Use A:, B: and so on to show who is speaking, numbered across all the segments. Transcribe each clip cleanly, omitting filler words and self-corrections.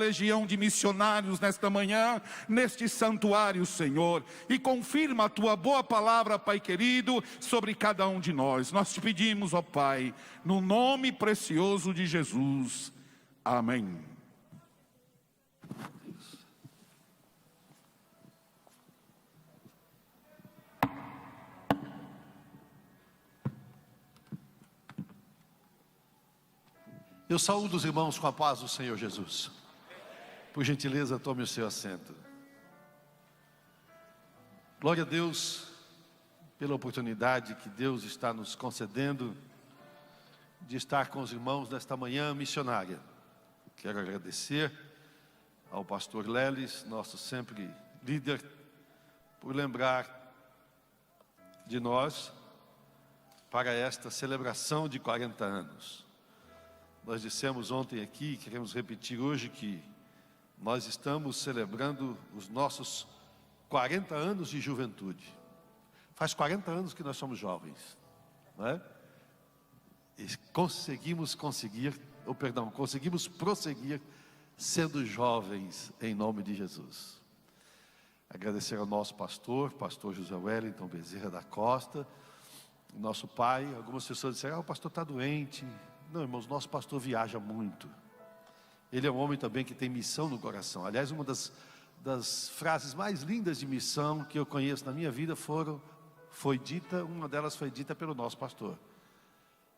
A: legião de missionários nesta manhã, neste santuário, Senhor, e confirma a tua boa palavra, Pai querido, sobre cada um de nós. Nós te pedimos, ó Pai, no nome precioso de Jesus. Amém.
B: Eu saúdo os irmãos com a paz do Senhor Jesus. Por gentileza, tome o seu assento. Glória a Deus pela oportunidade que Deus está nos concedendo de estar com os irmãos nesta manhã missionária. Quero agradecer ao pastor Lelis, nosso sempre líder, por lembrar de nós para esta celebração de 40 anos. Nós dissemos ontem aqui, queremos repetir hoje, que nós estamos celebrando os nossos 40 anos de juventude. Faz 40 anos que nós somos jovens, não é? E conseguimos prosseguir sendo jovens em nome de Jesus. Agradecer ao nosso pastor José Wellington Bezerra da Costa, nosso pai. Algumas pessoas disseram: o pastor está doente. Não, irmãos, nosso pastor viaja muito. Ele é um homem também que tem missão no coração. Aliás, uma das frases mais lindas de missão que eu conheço na minha vida uma delas foi dita pelo nosso pastor: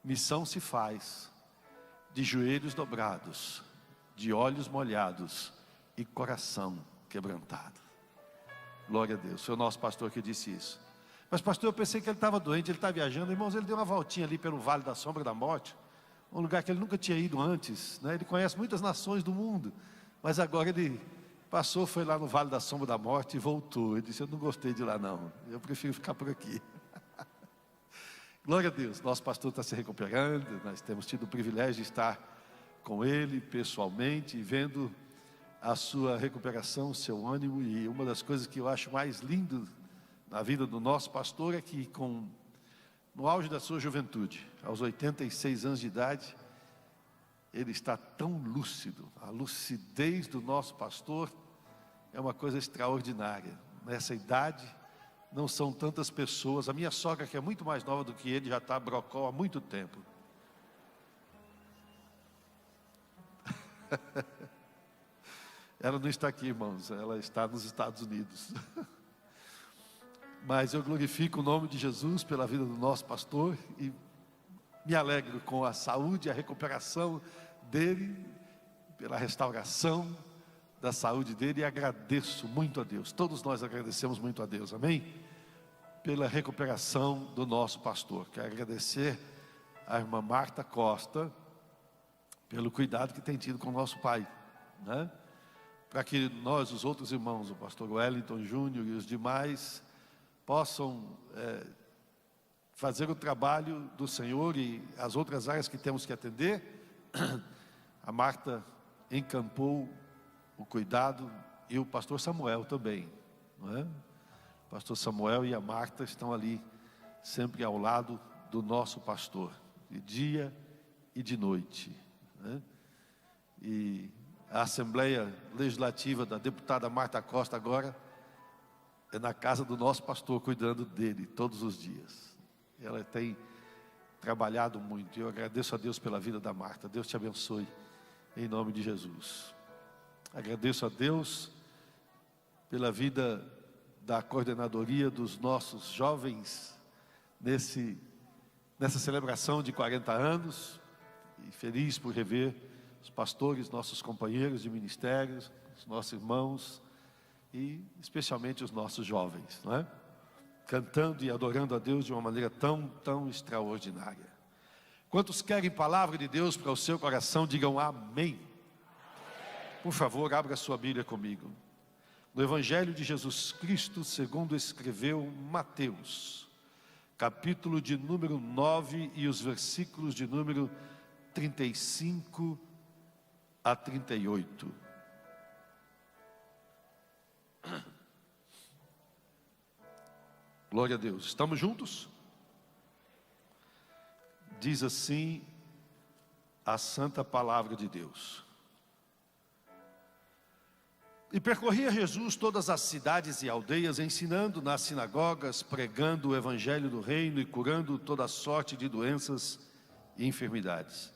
B: missão se faz de joelhos dobrados, de olhos molhados e coração quebrantado. Glória a Deus, foi o nosso pastor que disse isso. Mas pastor, eu pensei que ele estava doente, ele está viajando. Irmãos, ele deu uma voltinha ali pelo Vale da Sombra da Morte, um lugar que ele nunca tinha ido antes, né? Ele conhece muitas nações do mundo, mas agora ele passou, foi lá no Vale da Sombra da Morte e voltou. Ele disse: eu não gostei de lá não, eu prefiro ficar por aqui. Glória a Deus, nosso pastor está se recuperando. Nós temos tido o privilégio de estar com ele pessoalmente e vendo a sua recuperação, o seu ânimo. E uma das coisas que eu acho mais lindo na vida do nosso pastor é que, no auge da sua juventude, aos 86 anos de idade, ele está tão lúcido. A lucidez do nosso pastor é uma coisa extraordinária. Nessa idade, não são tantas pessoas. A minha sogra, que é muito mais nova do que ele, já está brocó há muito tempo. Ela não está aqui, irmãos, ela está nos Estados Unidos. Mas eu glorifico o nome de Jesus pela vida do nosso pastor e me alegro com a saúde e a recuperação dele, pela restauração da saúde dele, e agradeço muito a Deus. Todos nós agradecemos muito a Deus, amém? Pela recuperação do nosso pastor. Quero agradecer à irmã Marta Costa pelo cuidado que tem tido com o nosso pai, né? Para que nós, os outros irmãos, o pastor Wellington Júnior e os demais, possam fazer o trabalho do Senhor e as outras áreas que temos que atender. A Marta encampou o cuidado, e o pastor Samuel também, não é? O pastor Samuel e a Marta estão ali sempre ao lado do nosso pastor, de dia e de noite, né? E a Assembleia Legislativa da deputada Marta Costa agora é na casa do nosso pastor, cuidando dele todos os dias. Ela tem trabalhado muito, e eu agradeço a Deus pela vida da Marta. Deus te abençoe, em nome de Jesus. Agradeço a Deus pela vida da coordenadoria dos nossos jovens nessa celebração de 40 anos, e feliz por rever os pastores, nossos companheiros de ministérios, os nossos irmãos, e especialmente os nossos jovens, não é? Cantando e adorando a Deus de uma maneira tão extraordinária. Quantos querem palavra de Deus para o seu coração, digam amém. Por favor, abra sua Bíblia comigo. No Evangelho de Jesus Cristo, segundo escreveu Mateus, capítulo de número 9 e os versículos de número 35 a 38. Glória a Deus. Estamos juntos? Diz assim a santa palavra de Deus: E percorria Jesus todas as cidades e aldeias, ensinando nas sinagogas, pregando o evangelho do reino e curando toda sorte de doenças e enfermidades.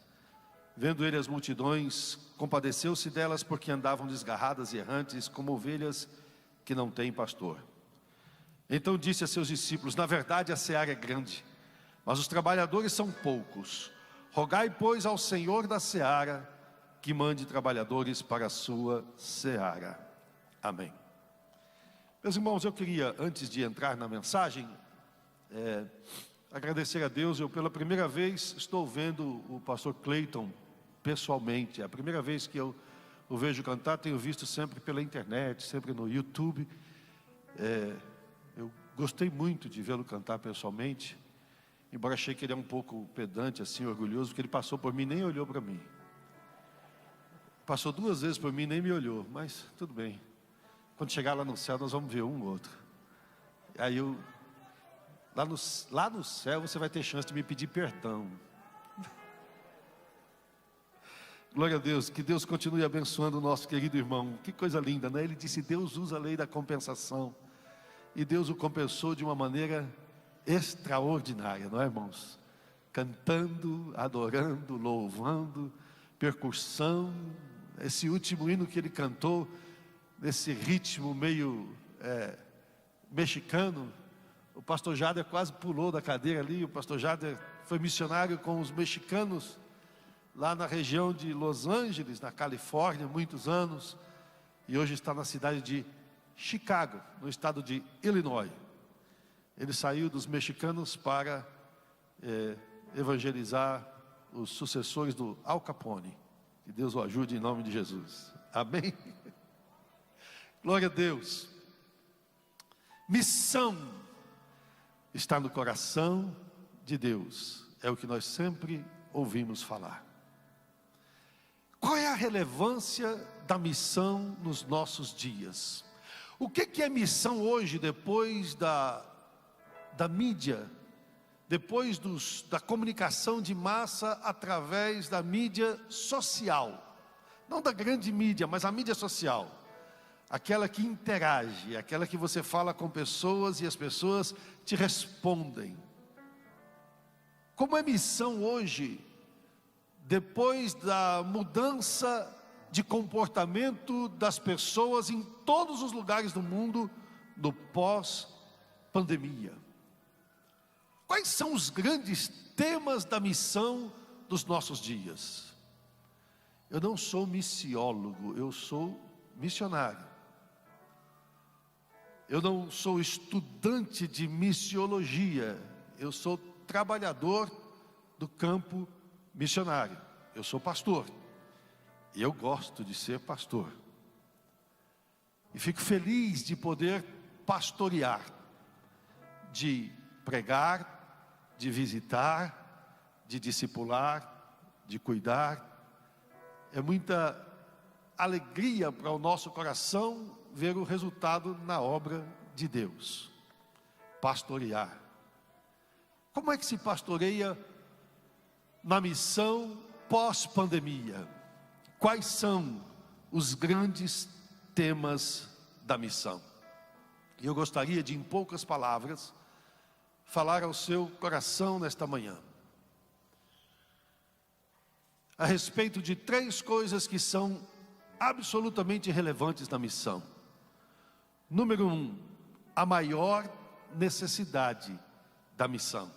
B: Vendo ele as multidões, compadeceu-se delas, porque andavam desgarradas e errantes, como ovelhas que não têm pastor. Então disse a seus discípulos: na verdade a seara é grande, mas os trabalhadores são poucos. Rogai, pois, ao Senhor da seara que mande trabalhadores para a sua seara. Amém. Meus irmãos, eu queria, antes de entrar na mensagem, agradecer a Deus. Eu pela primeira vez estou vendo o pastor Cleiton pessoalmente. É a primeira vez que eu o vejo cantar. Tenho visto sempre pela internet, sempre no YouTube. Eu gostei muito de vê-lo cantar pessoalmente, embora achei que ele é um pouco pedante, assim, orgulhoso, porque ele passou por mim e nem olhou para mim. Passou 2 vezes por mim e nem me olhou, mas tudo bem. Quando chegar lá no céu, nós vamos ver um ou outro. Aí lá no céu você vai ter chance de me pedir perdão. Glória a Deus, que Deus continue abençoando o nosso querido irmão. Que coisa linda, né? Ele disse: Deus usa a lei da compensação. E Deus o compensou de uma maneira extraordinária, não é, irmãos? Cantando, adorando, louvando, percussão. Esse último hino que ele cantou, nesse ritmo meio mexicano, o pastor Jader quase pulou da cadeira ali. O pastor Jader foi missionário com os mexicanos lá na região de Los Angeles, na Califórnia, muitos anos, e hoje está na cidade de Chicago, no estado de Illinois. Ele saiu dos mexicanos para evangelizar os sucessores do Al Capone. Que Deus o ajude em nome de Jesus. Amém? Glória a Deus. Missão está no coração de Deus. É o que nós sempre ouvimos falar. Qual é a relevância da missão nos nossos dias? O que é missão hoje, depois da mídia, depois da comunicação de massa através da mídia social? Não da grande mídia, mas a mídia social. Aquela que interage, aquela que você fala com pessoas e as pessoas te respondem. Como é missão hoje, depois da mudança de comportamento das pessoas em todos os lugares do mundo, no pós-pandemia? Quais são os grandes temas da missão dos nossos dias? Eu não sou missiólogo, eu sou missionário. Eu não sou estudante de missiologia, eu sou trabalhador do campo missionário. Eu sou pastor, e eu gosto de ser pastor. E fico feliz de poder pastorear, de pregar, de visitar, de discipular, de cuidar. É muita alegria para o nosso coração ver o resultado na obra de Deus. Pastorear. Como é que se pastoreia na missão pós-pandemia? Quais são os grandes temas da missão? E eu gostaria de, em poucas palavras, falar ao seu coração nesta manhã a respeito de 3 coisas que são absolutamente relevantes na missão. Número 1, a maior necessidade da missão.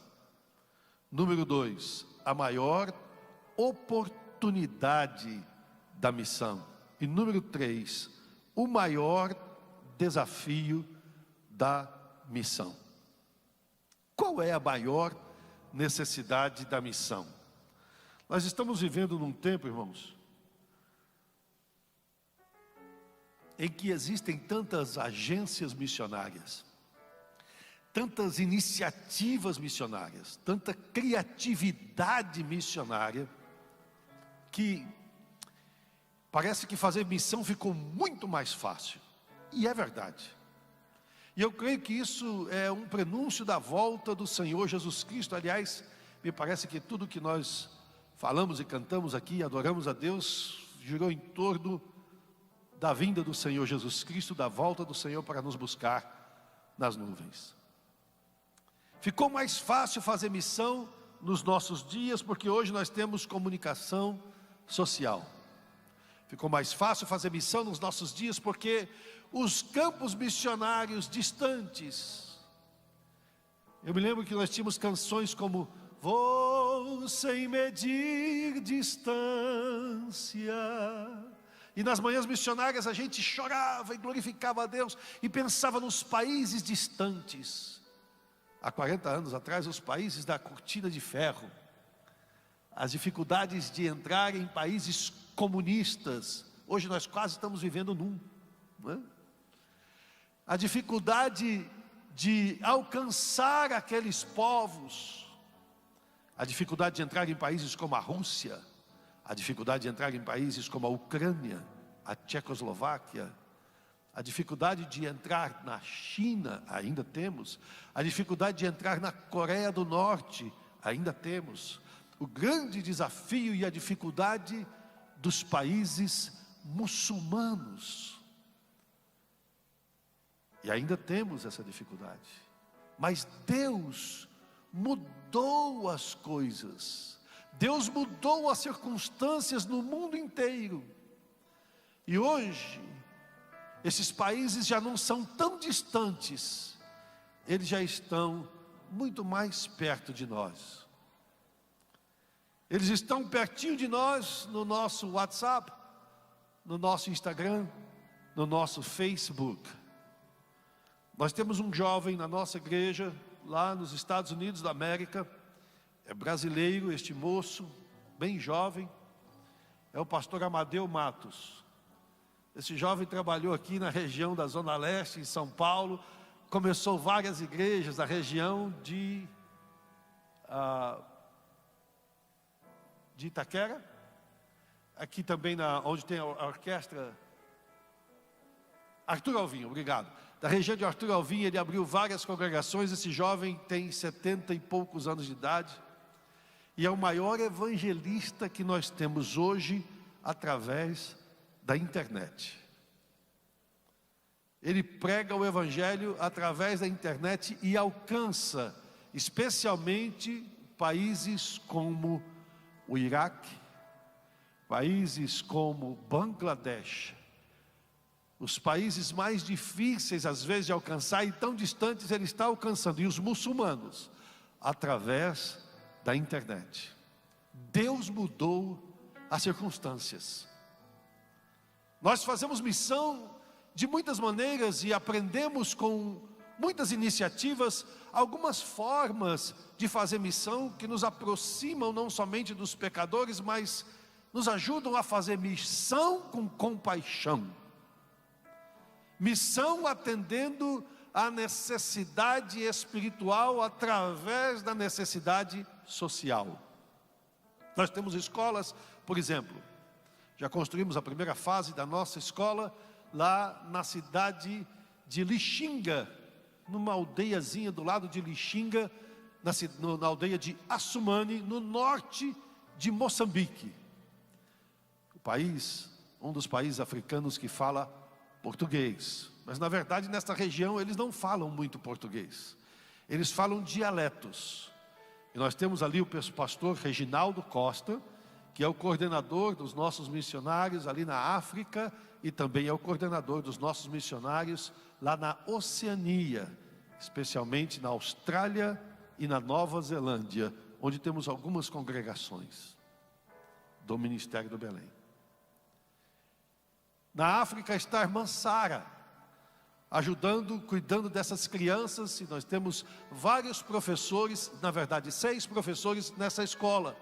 B: Número 2, a maior oportunidade da missão. E número 3, o maior desafio da missão. Qual é a maior necessidade da missão? Nós estamos vivendo num tempo, irmãos, em que existem tantas agências missionárias, tantas iniciativas missionárias, tanta criatividade missionária, que parece que fazer missão ficou muito mais fácil. E é verdade. E eu creio que isso é um prenúncio da volta do Senhor Jesus Cristo. Aliás, me parece que tudo que nós falamos e cantamos aqui, adoramos a Deus, girou em torno da vinda do Senhor Jesus Cristo, da volta do Senhor para nos buscar nas nuvens. Ficou mais fácil fazer missão nos nossos dias, porque hoje nós temos comunicação social. Ficou mais fácil fazer missão nos nossos dias, porque os campos missionários distantes. Eu me lembro que nós tínhamos canções como vou sem medir distância. E nas manhãs missionárias a gente chorava e glorificava a Deus e pensava nos países distantes. Há 40 anos atrás, os países da cortina de ferro, as dificuldades de entrar em países comunistas. Hoje nós quase estamos vivendo num, não é? A dificuldade de alcançar aqueles povos, a dificuldade de entrar em países como a Rússia, a dificuldade de entrar em países como a Ucrânia, a Tchecoslováquia, a dificuldade de entrar na China, ainda temos, a dificuldade de entrar na Coreia do Norte, ainda temos, o grande desafio e a dificuldade dos países muçulmanos, e ainda temos essa dificuldade, mas Deus mudou as coisas, Deus mudou as circunstâncias no mundo inteiro, e hoje, esses países já não são tão distantes, eles já estão muito mais perto de nós. Eles estão pertinho de nós no nosso WhatsApp, no nosso Instagram, no nosso Facebook. Nós temos um jovem na nossa igreja, lá nos Estados Unidos da América, é brasileiro, este moço, bem jovem, é o pastor Amadeu Matos. Esse jovem trabalhou aqui na região da Zona Leste, em São Paulo, começou várias igrejas na região de Itaquera, aqui também onde tem a orquestra, Arthur Alvim, obrigado. Da região de Arthur Alvim, ele abriu várias congregações. Esse jovem tem 70 e poucos anos de idade, e é o maior evangelista que nós temos hoje, através da internet. Ele prega o evangelho através da internet e alcança especialmente países como o Iraque, países como Bangladesh, os países mais difíceis às vezes de alcançar e tão distantes ele está alcançando, e os muçulmanos, através da internet. Deus mudou as circunstâncias. Nós fazemos missão de muitas maneiras e aprendemos com muitas iniciativas, algumas formas de fazer missão que nos aproximam não somente dos pecadores, mas nos ajudam a fazer missão com compaixão. Missão atendendo à necessidade espiritual através da necessidade social. Nós temos escolas, por exemplo, já construímos a primeira fase da nossa escola lá na cidade de Lixinga, numa aldeiazinha do lado de Lixinga, na aldeia de Assumani, no norte de Moçambique. O país, um dos países africanos que fala português, mas na verdade nesta região eles não falam muito português, eles falam dialetos. E nós temos ali o pastor Reginaldo Costa, que é o coordenador dos nossos missionários ali na África, e também é o coordenador dos nossos missionários lá na Oceania, especialmente na Austrália e na Nova Zelândia, onde temos algumas congregações do Ministério do Belém. Na África está a irmã Sara, ajudando, cuidando dessas crianças, e nós temos vários professores, na verdade 6 professores nessa escola,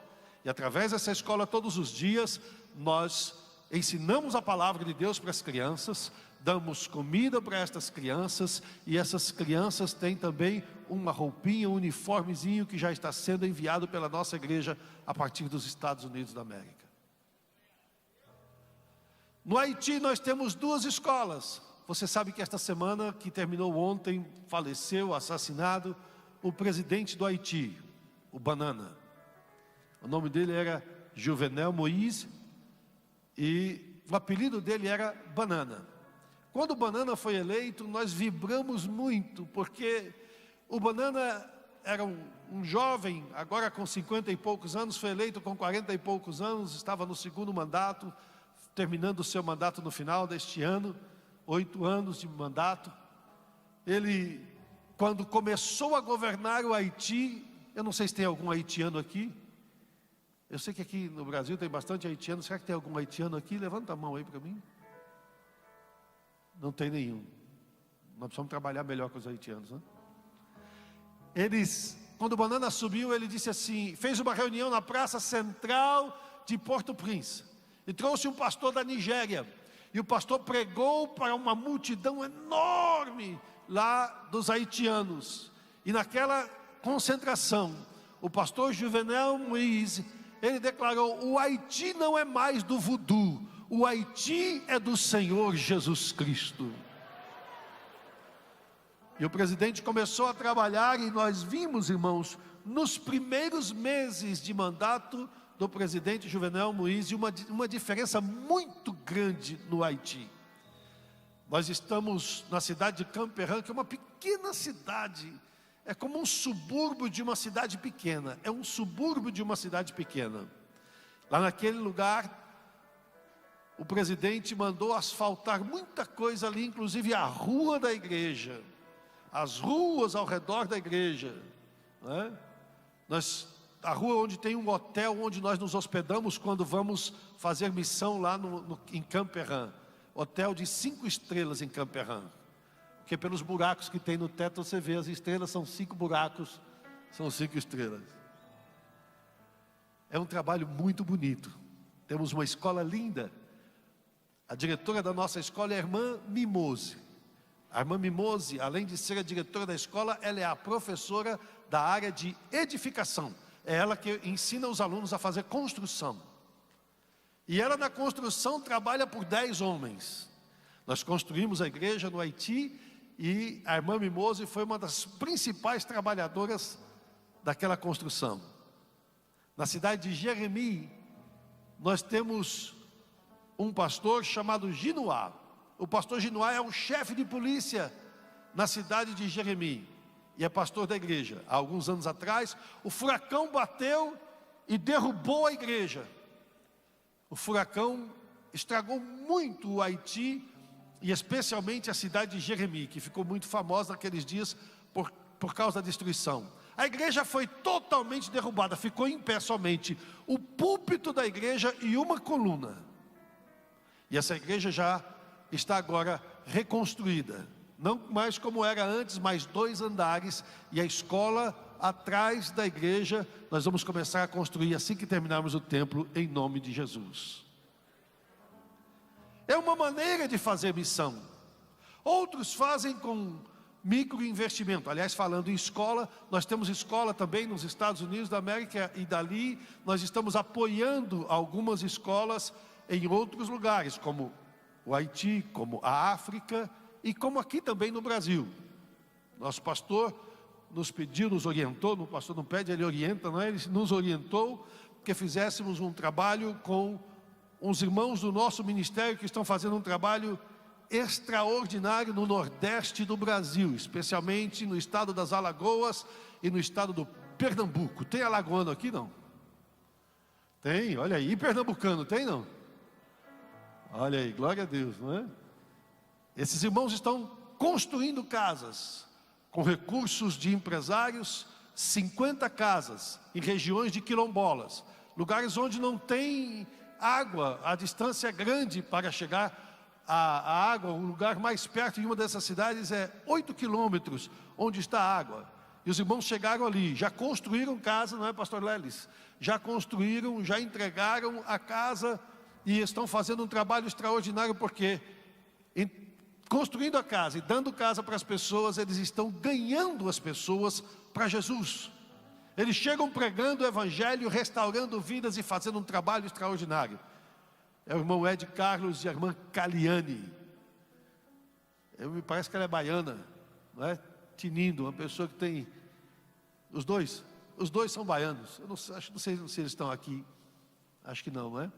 B: e através dessa escola todos os dias nós ensinamos a palavra de Deus para as crianças, damos comida para estas crianças, e essas crianças têm também uma roupinha, um uniformezinho que já está sendo enviado pela nossa igreja a partir dos Estados Unidos da América. No Haiti nós temos 2 escolas. Você sabe que esta semana, que terminou ontem, faleceu, assassinado, o presidente do Haiti, o Banana. O nome dele era Juvenel Moïse, e o apelido dele era Banana. Quando o Banana foi eleito, nós vibramos muito, porque o Banana era um jovem, agora com 50 e poucos anos, foi eleito com 40 e poucos anos, estava no segundo mandato, terminando o seu mandato no final deste ano, 8 anos de mandato. Ele, quando começou a governar o Haiti, eu não sei se tem algum haitiano aqui, eu sei que aqui no Brasil tem bastante haitiano, será que tem algum haitiano aqui? Levanta a mão aí para mim. Não tem nenhum. Nós precisamos trabalhar melhor com os haitianos, né? Quando o Banana subiu, ele disse assim, fez uma reunião na praça central de Port-au-Prince, e trouxe um pastor da Nigéria, e o pastor pregou para uma multidão enorme lá dos haitianos, e naquela concentração, o pastor Jovenel Moïse, ele declarou, o Haiti não é mais do voodoo, o Haiti é do Senhor Jesus Cristo. E o presidente começou a trabalhar, e nós vimos, irmãos, nos primeiros meses de mandato do presidente Jovenel Moïse, uma diferença muito grande no Haiti. Nós estamos na cidade de Camperã, que é uma pequena cidade, é como um subúrbio de uma cidade pequena, é um subúrbio de uma cidade pequena. Lá naquele lugar, o presidente mandou asfaltar muita coisa ali, inclusive a rua da igreja, as ruas ao redor da igreja, né? A rua onde tem um hotel, onde nós nos hospedamos quando vamos fazer missão lá em Camperã, hotel de 5 estrelas em Camperã, porque pelos buracos que tem no teto você vê, as estrelas são 5 buracos, são 5 estrelas. É um trabalho muito bonito, temos uma escola linda. A diretora da nossa escola é a irmã Mimose. A irmã Mimose, além de ser a diretora da escola, ela é a professora da área de edificação. É ela que ensina os alunos a fazer construção. E ela na construção trabalha por 10 homens. Nós construímos a igreja no Haiti e a irmã Mimose foi uma das principais trabalhadoras daquela construção. Na cidade de Jeremi, nós temos um pastor chamado Ginoá. O pastor Ginoá é um chefe de polícia na cidade de Jeremi e é pastor da igreja. Há alguns anos atrás, o furacão bateu e derrubou a igreja. O furacão estragou muito o Haiti e especialmente a cidade de Jeremi, que ficou muito famosa naqueles dias por causa da destruição. A igreja foi totalmente derrubada, ficou em pé somente o púlpito da igreja e uma coluna. E essa igreja já está agora reconstruída, não mais como era antes, mais 2 andares, e a escola atrás da igreja, nós vamos começar a construir assim que terminarmos o templo, em nome de Jesus. É uma maneira de fazer missão. Outros fazem com microinvestimento. Aliás, falando em escola, nós temos escola também nos Estados Unidos da América, e dali nós estamos apoiando algumas escolas em outros lugares, como o Haiti, como a África e como aqui também no Brasil. Nosso pastor nos pediu, nos orientou, o pastor não pede, ele orienta, não é? Ele nos orientou que fizéssemos um trabalho com uns irmãos do nosso ministério que estão fazendo um trabalho extraordinário no Nordeste do Brasil, especialmente no estado das Alagoas e no estado do Pernambuco. Tem alagoano aqui, não? Tem, olha aí. E pernambucano, tem, não? Olha aí, glória a Deus, não é? Esses irmãos estão construindo casas com recursos de empresários, 50 casas em regiões de quilombolas, lugares onde não tem água, a distância é grande para chegar a água. O lugar mais perto de uma dessas cidades é 8 quilômetros onde está a água. E os irmãos chegaram ali, já construíram casa, não é, pastor Lelis? Já construíram, já entregaram a casa e estão fazendo um trabalho extraordinário, porque construindo a casa e dando casa para as pessoas, eles estão ganhando as pessoas para Jesus. Eles chegam pregando o evangelho, restaurando vidas e fazendo um trabalho extraordinário. É o irmão Ed Carlos e a irmã Caliane. Me parece que ela é baiana, não é? Tinindo, uma pessoa que tem... Os dois são baianos. Eu não sei se eles estão aqui. Acho que não, não é?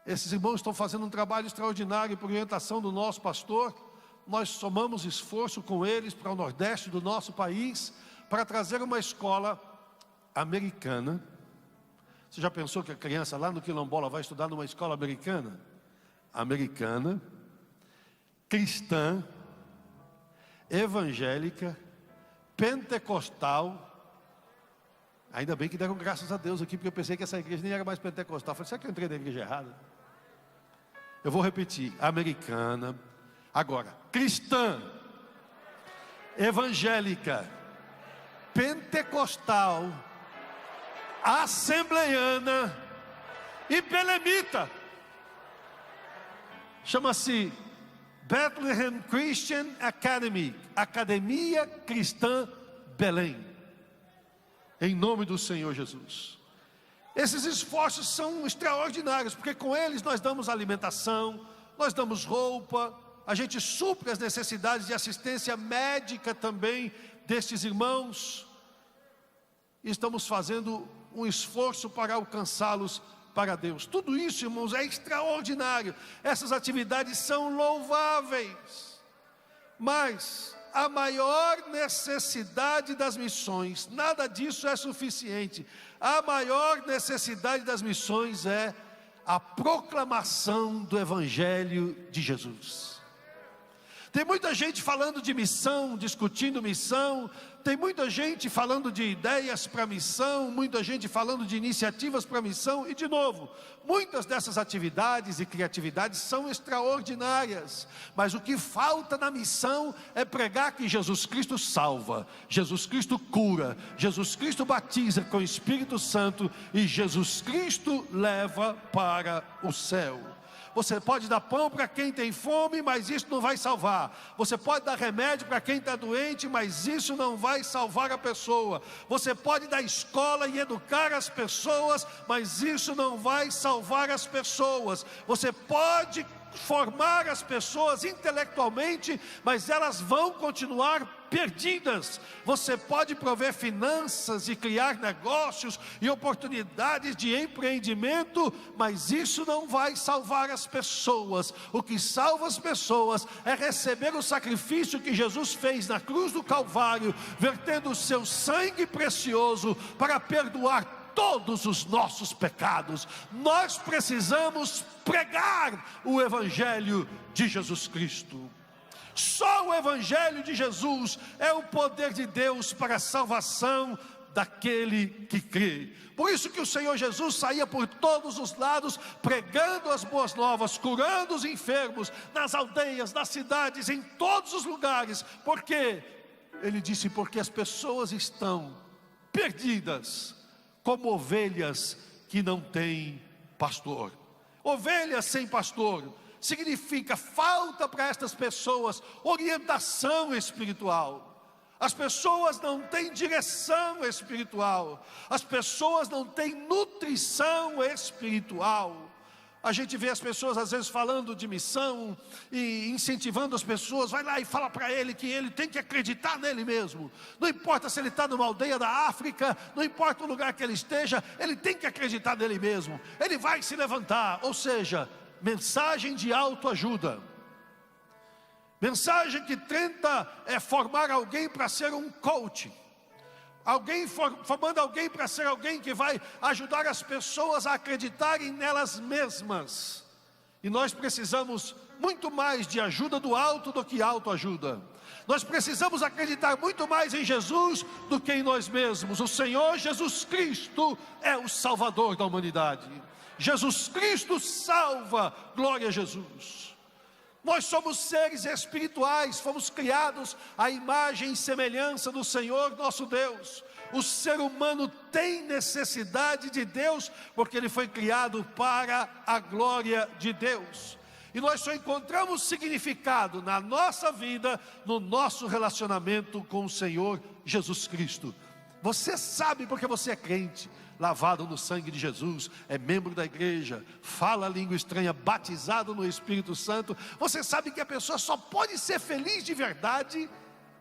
B: Esses irmãos estão fazendo um trabalho extraordinário por orientação do nosso pastor. Nós somamos esforço com eles para o nordeste do nosso país, para trazer uma escola americana. Você já pensou que a criança lá no Quilombola vai estudar numa escola americana? Americana, cristã, evangélica, pentecostal. Ainda bem que deram graças a Deus aqui, porque eu pensei que essa igreja nem era mais pentecostal. Eu falei, será que eu entrei na igreja errada? Eu vou repetir, americana, agora, cristã, evangélica, pentecostal, assembleiana e belemita. Chama-se Bethlehem Christian Academy, Academia Cristã Belém, em nome do Senhor Jesus. Esses esforços são extraordinários, porque com eles nós damos alimentação, nós damos roupa, a gente supre as necessidades de assistência médica também destes irmãos, e estamos fazendo um esforço para alcançá-los para Deus. Tudo isso, irmãos, é extraordinário. Essas atividades são louváveis, mas a maior necessidade das missões, nada disso é suficiente. A maior necessidade das missões é a proclamação do Evangelho de Jesus. Tem muita gente falando de missão, discutindo missão, tem muita gente falando de ideias para missão, muita gente falando de iniciativas para missão, e de novo, muitas dessas atividades e criatividades são extraordinárias, mas o que falta na missão é pregar que Jesus Cristo salva, Jesus Cristo cura, Jesus Cristo batiza com o Espírito Santo e Jesus Cristo leva para o céu. Você pode dar pão para quem tem fome, mas isso não vai salvar. Você pode dar remédio para quem está doente, mas isso não vai salvar a pessoa. Você pode dar escola e educar as pessoas, mas isso não vai salvar as pessoas. Você pode formar as pessoas intelectualmente, mas elas vão continuar perdidas. Você pode prover finanças e criar negócios e oportunidades de empreendimento, mas isso não vai salvar as pessoas. O que salva as pessoas é receber o sacrifício que Jesus fez na cruz do Calvário, vertendo o seu sangue precioso para perdoar todos os nossos pecados. Nós precisamos pregar o Evangelho de Jesus Cristo. Só o Evangelho de Jesus é o poder de Deus para a salvação daquele que crê. Por isso que o Senhor Jesus saía por todos os lados, pregando as boas novas, curando os enfermos, nas aldeias, nas cidades, em todos os lugares. Por quê? Ele disse, porque as pessoas estão perdidas, como ovelhas que não têm pastor. Ovelhas sem pastor significa falta para estas pessoas orientação espiritual. As pessoas não têm direção espiritual. As pessoas não têm nutrição espiritual. A gente vê as pessoas às vezes falando de missão e incentivando as pessoas, vai lá e fala para ele que ele tem que acreditar nele mesmo. Não importa se ele está numa aldeia da África, não importa o lugar que ele esteja, ele tem que acreditar nele mesmo. Ele vai se levantar, ou seja, mensagem de autoajuda. Mensagem que tenta formar alguém para ser um coach. Formando alguém para ser alguém que vai ajudar as pessoas a acreditarem nelas mesmas. E nós precisamos muito mais de ajuda do alto do que autoajuda. Nós precisamos acreditar muito mais em Jesus do que em nós mesmos. O Senhor Jesus Cristo é o Salvador da humanidade. Jesus Cristo salva, glória a Jesus. Nós somos seres espirituais, fomos criados à imagem e semelhança do Senhor nosso Deus. O ser humano tem necessidade de Deus, porque ele foi criado para a glória de Deus. E nós só encontramos significado na nossa vida, no nosso relacionamento com o Senhor Jesus Cristo. Você sabe porque você é crente, lavado no sangue de Jesus, é membro da igreja, fala a língua estranha, batizado no Espírito Santo. Você sabe que a pessoa só pode ser feliz de verdade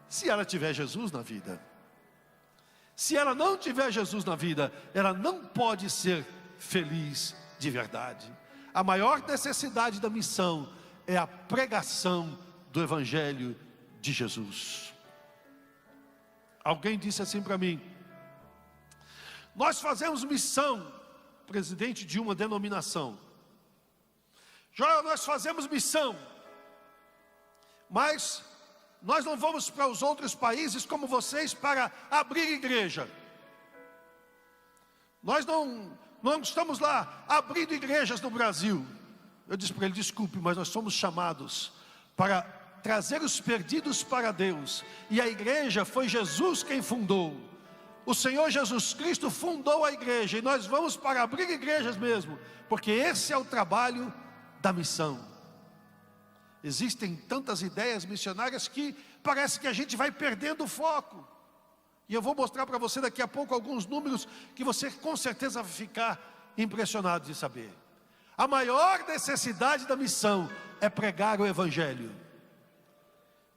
B: se ela tiver Jesus na vida. Se ela não tiver Jesus na vida, ela não pode ser feliz de verdade. a maior necessidade da missão é a pregação do Evangelho de Jesus. Alguém disse assim para mim: nós fazemos missão, presidente de uma denominação, Joel, nós fazemos missão, mas nós não vamos para os outros países como vocês para abrir igreja. Nós não estamos lá abrindo igrejas no Brasil. Eu disse para ele: desculpe, mas nós somos chamados para trazer os perdidos para Deus. E a igreja foi Jesus quem fundou. O Senhor Jesus Cristo fundou a igreja, e nós vamos para abrir igrejas mesmo, porque esse é o trabalho da missão. Existem tantas ideias missionárias que parece que a gente vai perdendo o foco. E eu vou mostrar para você daqui a pouco alguns números que você com certeza vai ficar impressionado de saber. A maior necessidade da missão é pregar o Evangelho.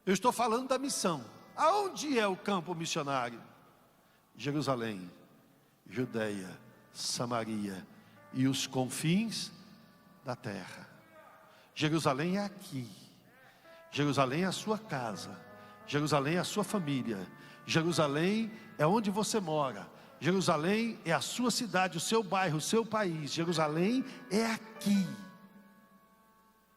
B: Eu estou falando da missão. Aonde é o campo missionário? Jerusalém, Judeia, Samaria e os confins da terra. Jerusalém é aqui. Jerusalém é a sua casa. Jerusalém é a sua família. Jerusalém é onde você mora. Jerusalém é a sua cidade, o seu bairro, o seu país. Jerusalém é aqui.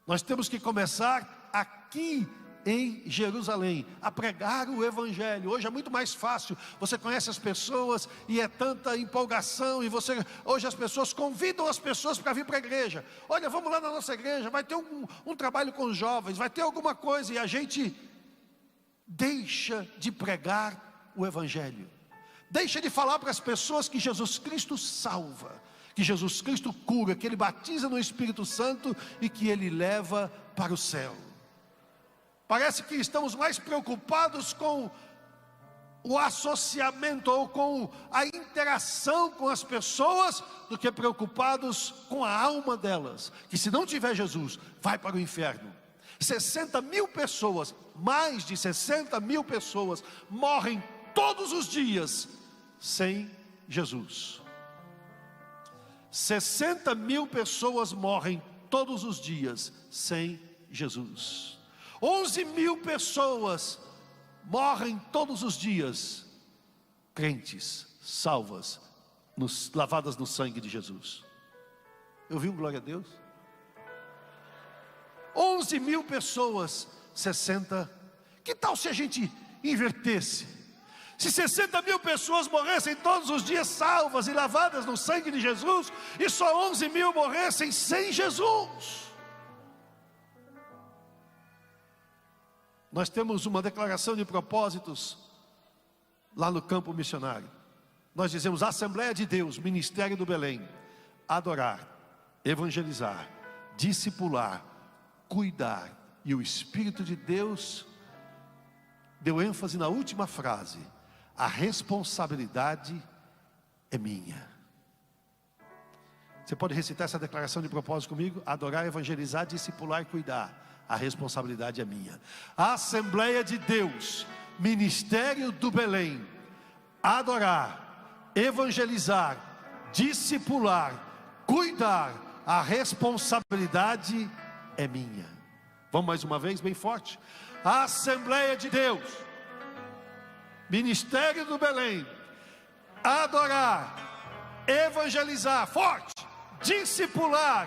B: Nós temos que começar aqui em Jerusalém, a pregar o Evangelho. Hoje é muito mais fácil, você conhece as pessoas e é tanta empolgação, e hoje as pessoas convidam as pessoas para vir para a igreja. Olha, vamos lá na nossa igreja, vai ter um trabalho com os jovens, vai ter alguma coisa, e a gente deixa de pregar o Evangelho, deixa de falar para as pessoas que Jesus Cristo salva, que Jesus Cristo cura, que Ele batiza no Espírito Santo e que Ele leva para o céu. Parece que estamos mais preocupados com o associamento ou com a interação com as pessoas do que preocupados com a alma delas, que se não tiver Jesus, vai para o inferno. 60 mil pessoas, mais de 60 mil pessoas morrem todos os dias sem Jesus. 60 mil pessoas morrem todos os dias sem Jesus. 11 mil pessoas morrem todos os dias, crentes, salvas, lavadas no sangue de Jesus. Eu vi um glória a Deus? 11 mil pessoas, 60. Que tal se a gente invertesse? Se 60 mil pessoas morressem todos os dias salvas e lavadas no sangue de Jesus, e só 11 mil morressem sem Jesus. Nós temos uma declaração de propósitos lá no campo missionário. Nós dizemos: Assembleia de Deus, Ministério do Belém, adorar, evangelizar, discipular, cuidar. E o Espírito de Deus deu ênfase na última frase: a responsabilidade é minha. Você pode recitar essa declaração de propósito comigo? Adorar, evangelizar, discipular e cuidar. A responsabilidade é minha. A Assembleia de Deus, Ministério do Belém, adorar, evangelizar, discipular, cuidar. A responsabilidade é minha. Vamos mais uma vez, bem forte. A Assembleia de Deus, Ministério do Belém, adorar, evangelizar, forte, discipular,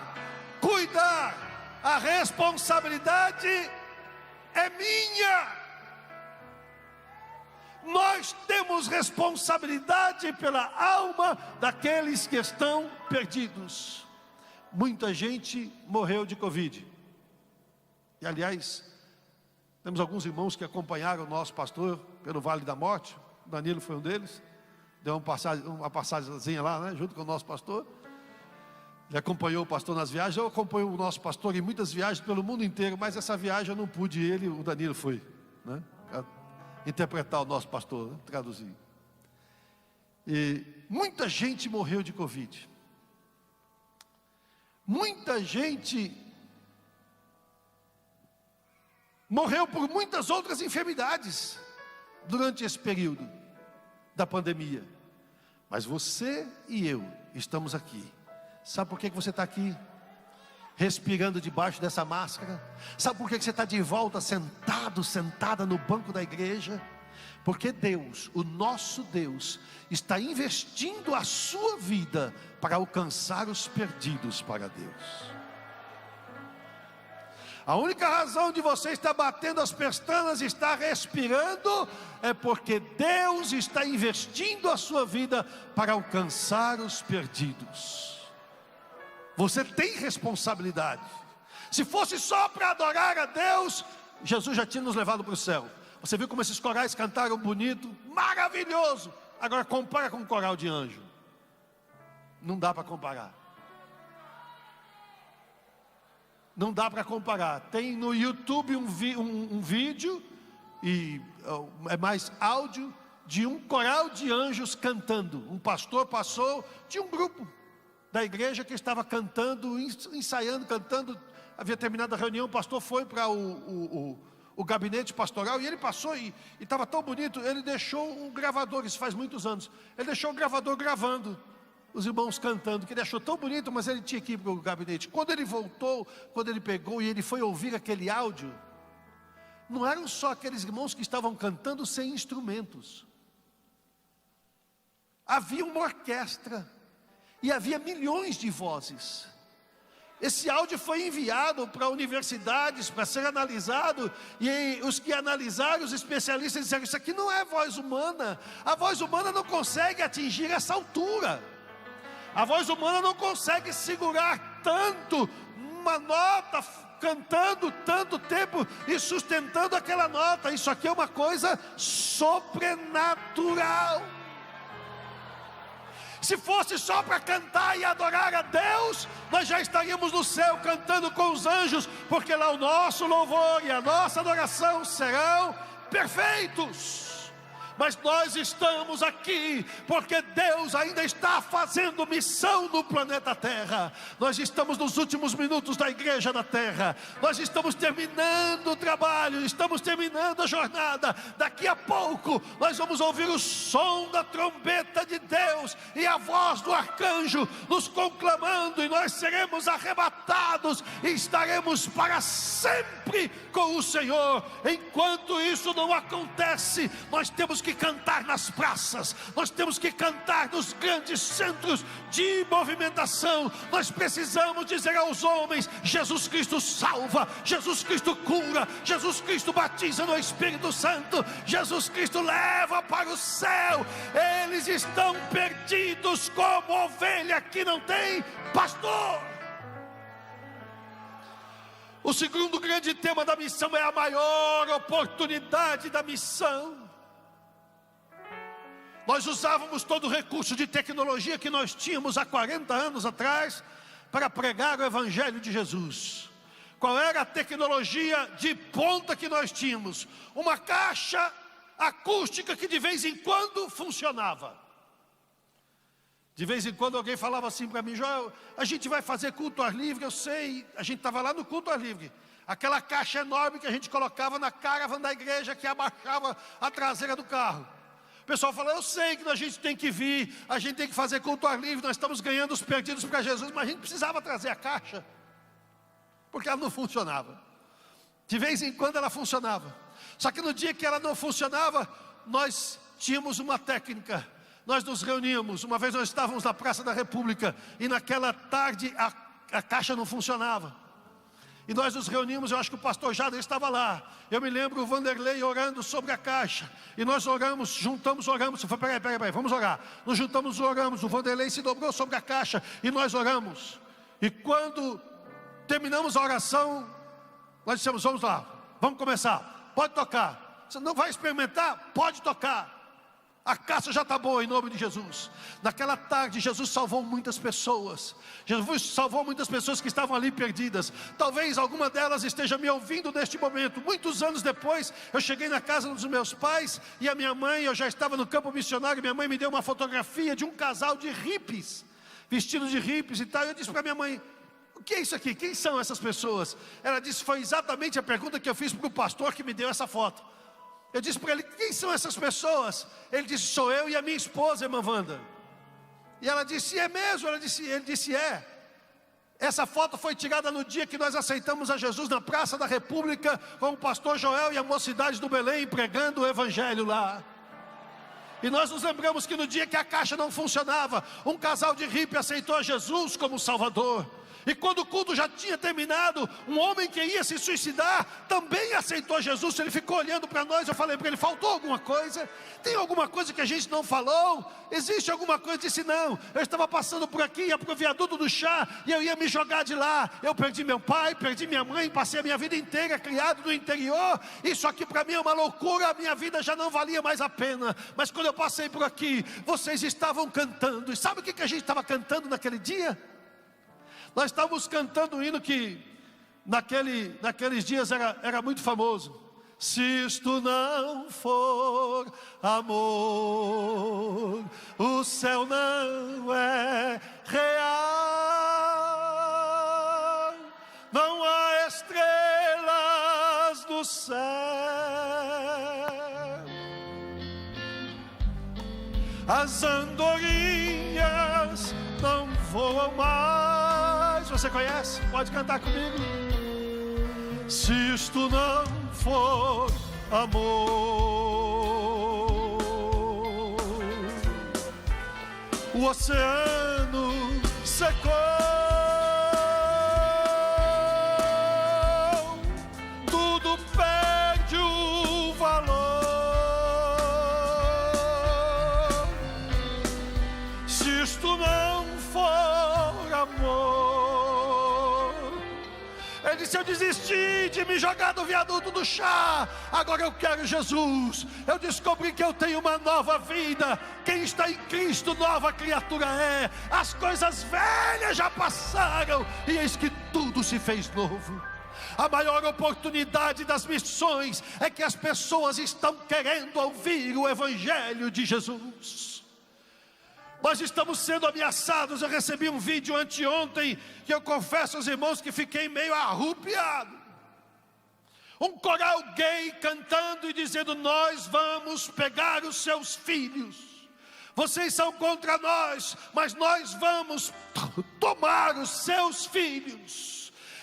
B: cuidar. A responsabilidade é minha. Nós temos responsabilidade pela alma daqueles que estão perdidos. Muita gente morreu de Covid. E aliás, temos alguns irmãos que acompanharam o nosso pastor pelo Vale da Morte. O Danilo foi um deles. Deu uma passagemzinha lá, né, junto com o nosso pastor. Ele acompanhou o pastor nas viagens. Eu acompanho o nosso pastor em muitas viagens pelo mundo inteiro, mas essa viagem eu não pude, o Danilo foi, né, interpretar o nosso pastor, né, traduzir. E muita gente morreu de Covid. Muita gente morreu por muitas outras enfermidades durante esse período da pandemia. Mas você e eu estamos aqui. Sabe por que você está aqui?
C: respirando debaixo dessa máscara? Sabe por que você está de volta sentado, sentada no banco da igreja? Porque Deus, o nosso Deus, está investindo a sua vida para alcançar os perdidos para Deus. A única razão de você estar batendo as pestanas e estar respirando é porque Deus está investindo a sua vida para alcançar os perdidos. Você tem responsabilidade. Se fosse só para adorar a Deus, Jesus já tinha nos levado para o céu. Você viu como esses corais cantaram bonito, maravilhoso. Agora compara com um coral de anjo. Não dá para comparar. Não dá para comparar. Tem no YouTube um vídeo, e é mais áudio, de um coral de anjos cantando. Um pastor passou de um grupo da igreja que estava cantando, ensaiando, cantando. Havia terminado a reunião, o pastor foi para o gabinete pastoral, e ele passou e estava tão bonito. Ele deixou um gravador, isso faz muitos anos. Ele deixou o gravador gravando os irmãos cantando, que ele achou tão bonito, mas ele tinha que ir para o gabinete. Quando ele voltou, quando ele pegou e ele foi ouvir aquele áudio, não eram só aqueles irmãos que estavam cantando sem instrumentos. Havia uma orquestra e havia milhões de vozes. Esse áudio foi enviado para universidades para ser analisado, e os que analisaram, os especialistas disseram: isso aqui não é voz humana. A voz humana não consegue atingir essa altura. A voz humana não consegue segurar tanto uma nota, cantando tanto tempo e sustentando aquela nota. Isso aqui é uma coisa sobrenatural. Se fosse só para cantar e adorar a Deus, nós já estaríamos no céu cantando com os anjos, porque lá o nosso louvor e a nossa adoração serão perfeitos. Mas nós estamos aqui porque Deus ainda está fazendo missão no planeta Terra. Nós estamos nos últimos minutos da igreja na Terra. Nós estamos terminando o trabalho, estamos terminando a jornada. Daqui a pouco nós vamos ouvir o som da trombeta de Deus e a voz do arcanjo nos conclamando, e nós seremos arrebatados e estaremos para sempre com o Senhor. Enquanto isso não acontece, nós temos que cantar nas praças, nós temos que cantar nos grandes centros de movimentação. Nós precisamos dizer aos homens: Jesus Cristo salva, Jesus Cristo cura, Jesus Cristo batiza no Espírito Santo, Jesus Cristo leva para o céu. Eles estão perdidos como ovelha que não tem pastor. O segundo grande tema da missão é a maior oportunidade da missão. Nós usávamos todo o recurso de tecnologia que nós tínhamos há 40 anos atrás para pregar o Evangelho de Jesus. Qual era a tecnologia de ponta que nós tínhamos? Uma caixa acústica que de vez em quando funcionava. De vez em quando alguém falava assim para mim: Joel, a gente vai fazer culto ao ar livre. Eu sei, a gente estava lá no culto ao ar livre. Aquela caixa enorme que a gente colocava na caravan da igreja, que abaixava a traseira do carro. O pessoal falou: eu sei que a gente tem que vir, a gente tem que fazer culto ao ar livre, nós estamos ganhando os perdidos para Jesus, mas a gente precisava trazer a caixa, porque ela não funcionava. De vez em quando ela funcionava. Só que no dia que ela não funcionava, nós tínhamos uma técnica. Nós nos reuníamos. Uma vez nós estávamos na Praça da República, e naquela tarde a caixa não funcionava. E nós nos reunimos, eu acho que o pastor Jader estava lá. Eu me lembro o Vanderlei orando sobre a caixa. E nós oramos, juntamos, oramos. Peraí, vamos orar. Nos juntamos, oramos. O Vanderlei se dobrou sobre a caixa e nós oramos. E quando terminamos a oração, nós dissemos: vamos lá, vamos começar. Pode tocar. Você não vai experimentar? Pode tocar. A caça já está boa, em nome de Jesus. Naquela tarde Jesus salvou muitas pessoas. Jesus salvou muitas pessoas que estavam ali perdidas. Talvez alguma delas esteja me ouvindo neste momento. Muitos anos depois, eu cheguei na casa dos meus pais, e a minha mãe, eu já estava no campo missionário, minha mãe me deu uma fotografia de um casal de hippies, vestidos de hippies e tal. Eu disse para minha mãe: o que é isso aqui? Quem são essas pessoas? Ela disse: foi exatamente a pergunta que eu fiz para o pastor que me deu essa foto. Eu disse para ele: quem são essas pessoas? Ele disse: sou eu e a minha esposa, irmã Wanda. E ela disse: é mesmo? Ele disse: é. Essa foto foi tirada no dia que nós aceitamos a Jesus na Praça da República, com o pastor Joel e a mocidade do Belém pregando o evangelho lá. E nós nos lembramos que no dia que a caixa não funcionava, um casal de hippie aceitou a Jesus como Salvador. E quando o culto já tinha terminado, um homem que ia se suicidar também aceitou Jesus. Ele ficou olhando para nós. Eu falei para ele: faltou alguma coisa? Tem alguma coisa que a gente não falou? Existe alguma coisa? Ele disse: não, eu estava passando por aqui, ia para o viaduto do chá, e eu ia me jogar de lá. Eu perdi meu pai, perdi minha mãe, passei a minha vida inteira criado no interior. Isso aqui para mim é uma loucura, a minha vida já não valia mais a pena. Mas quando eu passei por aqui, vocês estavam cantando. E sabe o que a gente estava cantando naquele dia? Nós estávamos cantando um hino que naqueles dias era muito famoso. Se isto não for amor, o céu não é real. Não há estrelas no céu, as andorinhas não voam mais. Você conhece? Pode cantar comigo. Se isto não for amor, o oceano secou, tudo perde o valor. Se isto não for amor, ele disse: eu desisti de me jogar do viaduto do chá, agora eu quero Jesus. Eu descobri que eu tenho uma nova vida. Quem está em Cristo, nova criatura é. As coisas velhas já passaram, e eis que tudo se fez novo. A maior oportunidade das missões é que as pessoas estão querendo ouvir o evangelho de Jesus. Nós estamos sendo ameaçados. Eu recebi um vídeo anteontem, que eu confesso aos irmãos que fiquei meio arrupiado. Um coral gay cantando e dizendo: nós vamos pegar os seus filhos. Vocês são contra nós, mas nós vamos tomar os seus filhos.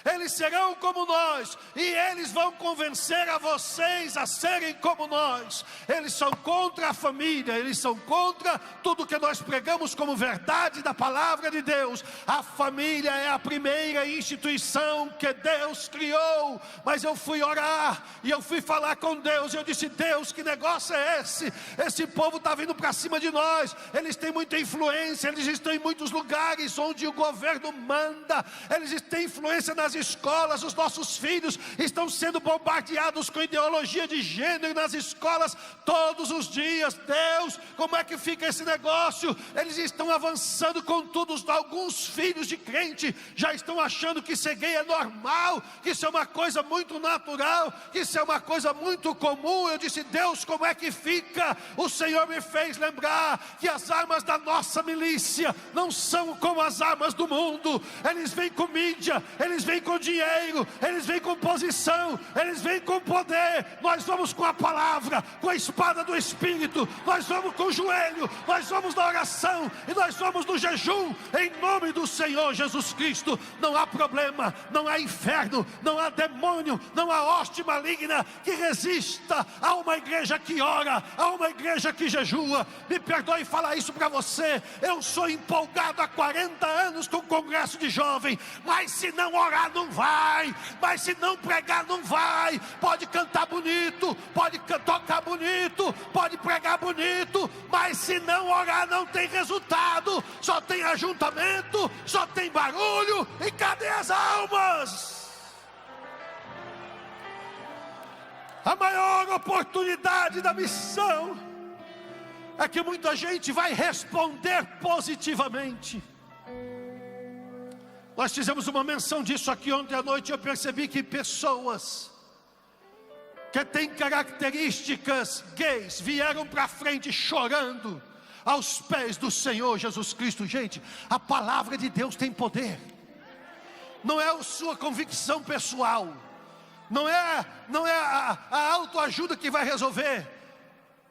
C: Eles serão como nós, e eles vão convencer a vocês a serem como nós. Eles são contra a família, eles são contra tudo que nós pregamos como verdade da palavra de Deus. A família é a primeira instituição que Deus criou. Mas eu fui orar, e eu fui falar com Deus, e eu disse: Deus, que negócio é esse? Esse povo está vindo para cima de nós, eles têm muita influência, eles estão em muitos lugares onde o governo manda, eles têm influência nas escolas, os nossos filhos estão sendo bombardeados com ideologia de gênero nas escolas todos os dias. Deus, como é que fica esse negócio? Eles estão avançando com tudo. Alguns filhos de crente já estão achando que ser gay é normal, que isso é uma coisa muito natural, que isso é uma coisa muito comum. Eu disse: Deus, como é que fica? O Senhor me fez lembrar que as armas da nossa milícia não são como as armas do mundo. Eles vêm com mídia, eles vêm com dinheiro, eles vêm com posição, eles vêm com poder. Nós vamos com a palavra, com a espada do Espírito. Nós vamos com o joelho, nós vamos na oração, e nós vamos no jejum, em nome do Senhor Jesus Cristo. Não há problema, não há inferno, não há demônio, não há hoste maligna que resista a uma igreja que ora, a uma igreja que jejua. Me perdoe falar isso para você. Eu sou empolgado há 40 anos com o congresso de jovem, mas se não orar não vai, mas se não pregar não vai. Pode cantar bonito, pode tocar bonito, pode pregar bonito, mas se não orar não tem resultado. Só tem ajuntamento, só tem barulho. E cadê as almas? A maior oportunidade da missão é que muita gente vai responder positivamente. Nós fizemos uma menção disso aqui ontem à noite. Eu percebi que pessoas que têm características gays vieram para frente chorando aos pés do Senhor Jesus Cristo. Gente, a palavra de Deus tem poder. Não é a sua convicção pessoal, não é a autoajuda que vai resolver.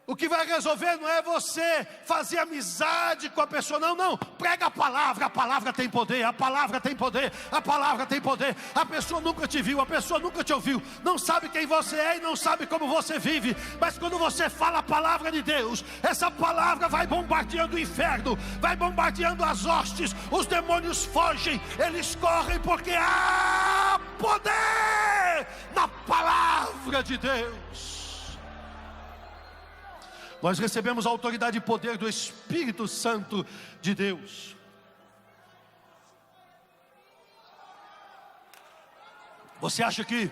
C: O que vai resolver não é você fazer amizade com a pessoa, não, prega a palavra tem poder, a palavra tem poder, a palavra tem poder. A pessoa nunca te viu, a pessoa nunca te ouviu, não sabe quem você é e não sabe como você vive, mas quando você fala a palavra de Deus, essa palavra vai bombardeando o inferno, vai bombardeando as hostes, os demônios fogem, eles correm, porque há poder na palavra de Deus. Nós recebemos a autoridade e poder do Espírito Santo de Deus. Você acha que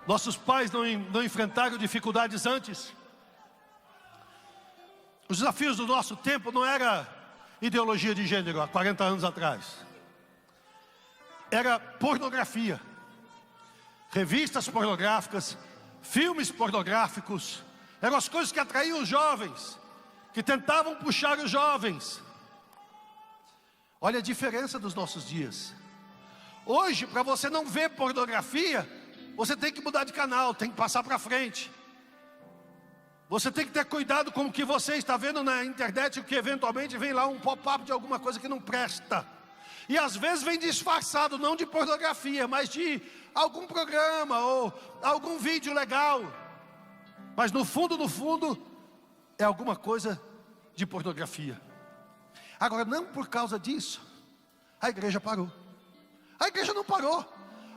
C: nossos pais não enfrentaram dificuldades antes? Os desafios do nosso tempo não era ideologia de gênero há 40 anos atrás. Era pornografia, revistas pornográficas, filmes pornográficos. Eram as coisas que atraíam os jovens, que tentavam puxar os jovens. Olha a diferença dos nossos dias. Hoje, para você não ver pornografia, você tem que mudar de canal, tem que passar para frente. Você tem que ter cuidado com o que você está vendo na internet, porque eventualmente vem lá um pop-up de alguma coisa que não presta. E às vezes vem disfarçado, não de pornografia, mas de algum programa ou algum vídeo legal. Mas no fundo, é alguma coisa de pornografia. Agora, não por causa disso, a igreja parou. A igreja não parou,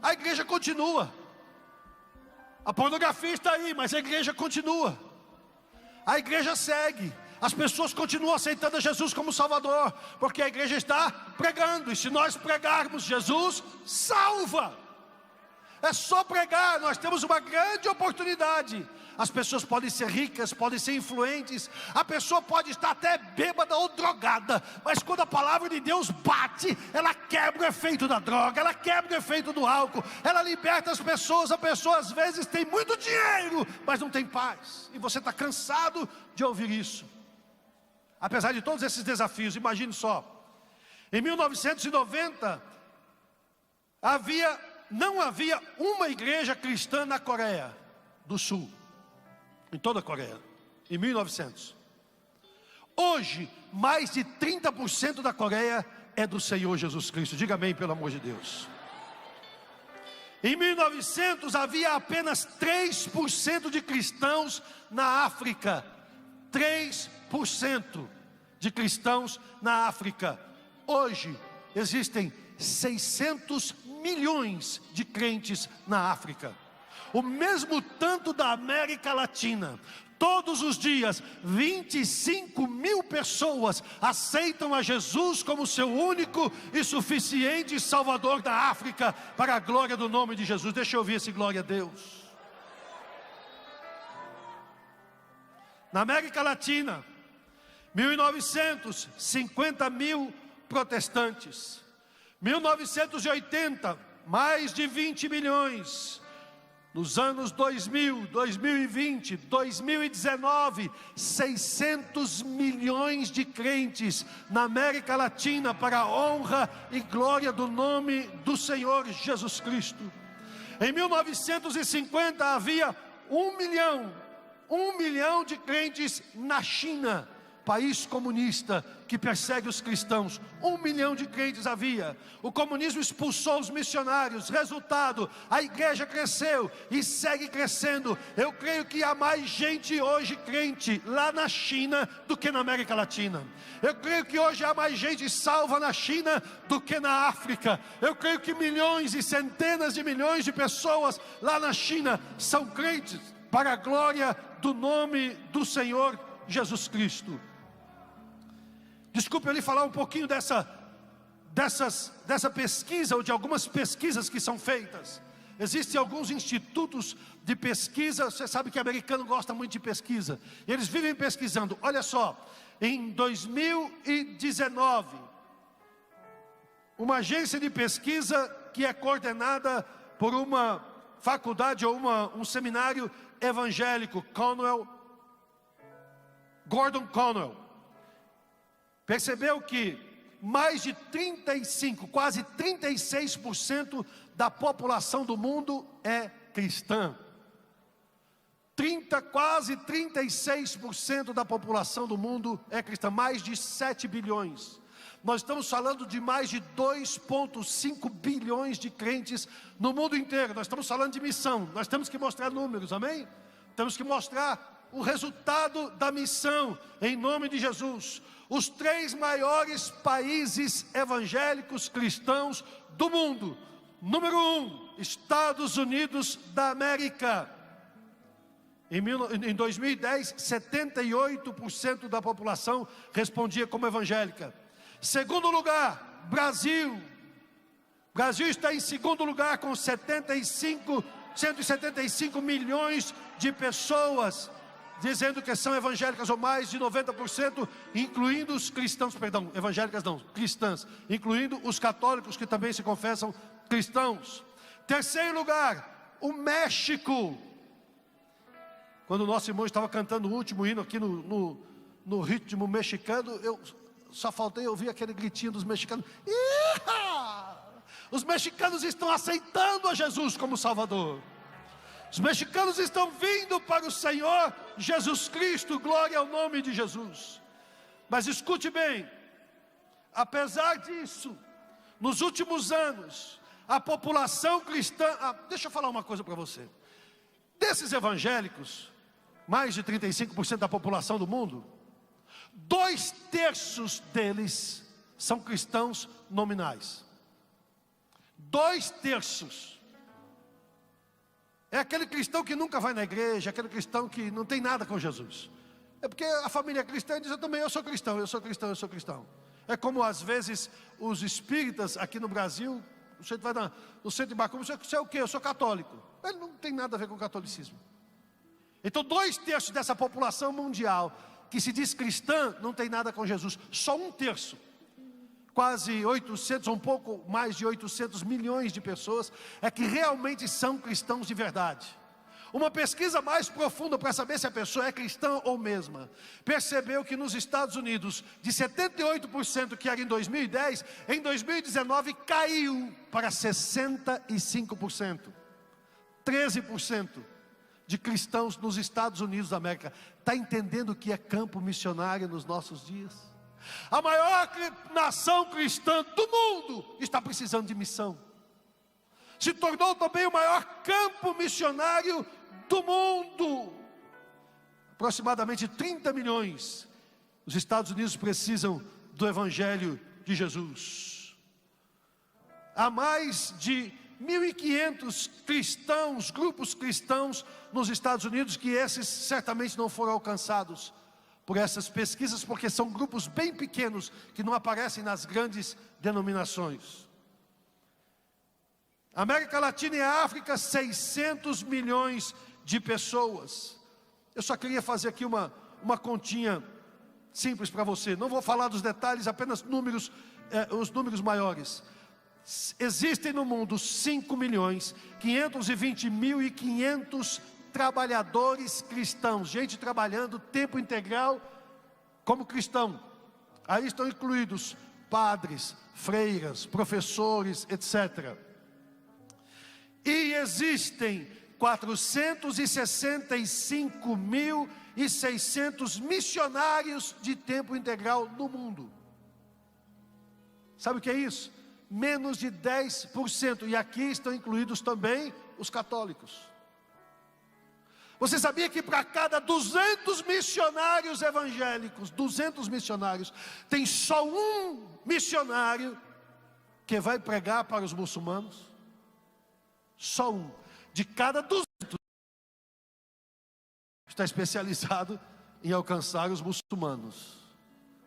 C: a igreja continua. A pornografia está aí, mas a igreja continua. A igreja segue. As pessoas continuam aceitando a Jesus como Salvador, porque a igreja está pregando. E se nós pregarmos, Jesus salva. É só pregar, nós temos uma grande oportunidade. As pessoas podem ser ricas, podem ser influentes, a pessoa pode estar até bêbada ou drogada, mas quando a palavra de Deus bate, ela quebra o efeito da droga, ela quebra o efeito do álcool, ela liberta as pessoas. A pessoa às vezes tem muito dinheiro, mas não tem paz, e você está cansado de ouvir isso. Apesar de todos esses desafios, imagine só, em 1990, não havia uma igreja cristã na Coreia do Sul, em toda a Coreia, em 1900. Hoje, mais de 30% da Coreia é do Senhor Jesus Cristo. Diga amém, pelo amor de Deus. Em 1900 havia apenas 3% de cristãos na África. 3% de cristãos na África. Hoje existem 600 milhões de crentes na África. O mesmo tanto da América Latina. Todos os dias, 25 mil pessoas aceitam a Jesus como seu único e suficiente Salvador da África, para a glória do nome de Jesus. Deixa eu ouvir esse glória a Deus. Na América Latina, 1900, 50 mil protestantes. 1980, mais de 20 milhões. Nos anos 2000, 2020, 2019, 600 milhões de crentes na América Latina, para a honra e glória do nome do Senhor Jesus Cristo. Em 1950 havia 1 milhão de crentes na China, país comunista que persegue os cristãos. 1 milhão de crentes havia. O comunismo expulsou os missionários. Resultado, a igreja cresceu e segue crescendo. Eu creio que há mais gente hoje crente lá na China do que na América Latina. Eu creio que hoje há mais gente salva na China do que na África. Eu creio que milhões e centenas de milhões de pessoas lá na China são crentes, para a glória do nome do Senhor Jesus Cristo. Desculpe eu lhe falar um pouquinho dessa pesquisa, ou de algumas pesquisas que são feitas. Existem alguns institutos de pesquisa. Você sabe que o americano gosta muito de pesquisa. Eles vivem pesquisando. Olha só, em 2019, uma agência de pesquisa que é coordenada por uma faculdade ou um seminário evangélico, Gordon Conwell, percebeu que mais de 35, quase 36% da população do mundo é cristã. quase 36% da população do mundo é cristã, mais de 7 bilhões. Nós estamos falando de mais de 2,5 bilhões de crentes no mundo inteiro. Nós estamos falando de missão, nós temos que mostrar números, amém? Temos que mostrar o resultado da missão, em nome de Jesus. Os 3 maiores países evangélicos cristãos do mundo. Número 1, Estados Unidos da América. Em 2010, 78% da população respondia como evangélica. Segundo lugar, Brasil. Brasil está em segundo lugar com 175 milhões de pessoas dizendo que são evangélicas, ou mais de 90%, incluindo os cristãos, perdão, evangélicas não, cristãs, incluindo os católicos que também se confessam cristãos. Terceiro lugar, o México. Quando o nosso irmão estava cantando o último hino aqui no ritmo mexicano, eu só faltei ouvir aquele gritinho dos mexicanos. Iha! Os mexicanos estão aceitando a Jesus como Salvador. Os mexicanos estão vindo para o Senhor Jesus Cristo, glória ao nome de Jesus. Mas escute bem, apesar disso, nos últimos anos, a população cristã... deixa eu falar uma coisa para você. Desses evangélicos, mais de 35% da população do mundo, 2/3 deles são cristãos nominais. 2/3. É aquele cristão que nunca vai na igreja, aquele cristão que não tem nada com Jesus. É porque a família cristã diz: eu sou cristão, eu sou cristão, eu sou cristão. É como às vezes os espíritas aqui no Brasil, você vai no centro de Bacum, você é o quê? Eu sou católico. Ele não tem nada a ver com o catolicismo. Então 2/3 dessa população mundial que se diz cristã não tem nada com Jesus. Só 1/3. Quase 800, um pouco mais de 800 milhões de pessoas é que realmente são cristãos de verdade. Uma pesquisa mais profunda para saber se a pessoa é cristã ou mesma, percebeu que nos Estados Unidos, de 78% que era em 2010, em 2019 caiu para 65%. 13% de cristãos nos Estados Unidos da América. Está entendendo o que é campo missionário nos nossos dias? A maior nação cristã do mundo está precisando de missão. Se tornou também o maior campo missionário do mundo. Aproximadamente 30 milhões. Os Estados Unidos precisam do Evangelho de Jesus. Há mais de 1.500 cristãos, grupos cristãos nos Estados Unidos, que esses certamente não foram alcançados por essas pesquisas, porque são grupos bem pequenos, que não aparecem nas grandes denominações. América Latina e África, 600 milhões de pessoas. Eu só queria fazer aqui uma continha simples para você. Não vou falar dos detalhes, apenas números, os números maiores. Existem no mundo 5.520.500 trabalhadores cristãos, gente trabalhando tempo integral como cristão. Aí estão incluídos padres, freiras, professores, etc. E existem 465.600 missionários de tempo integral no mundo. Sabe o que é isso? Menos de 10%, e aqui estão incluídos também os católicos. Você sabia que para cada 200 missionários evangélicos, 200 missionários, tem só um missionário que vai pregar para os muçulmanos? Só um. De cada 200 está especializado em alcançar os muçulmanos,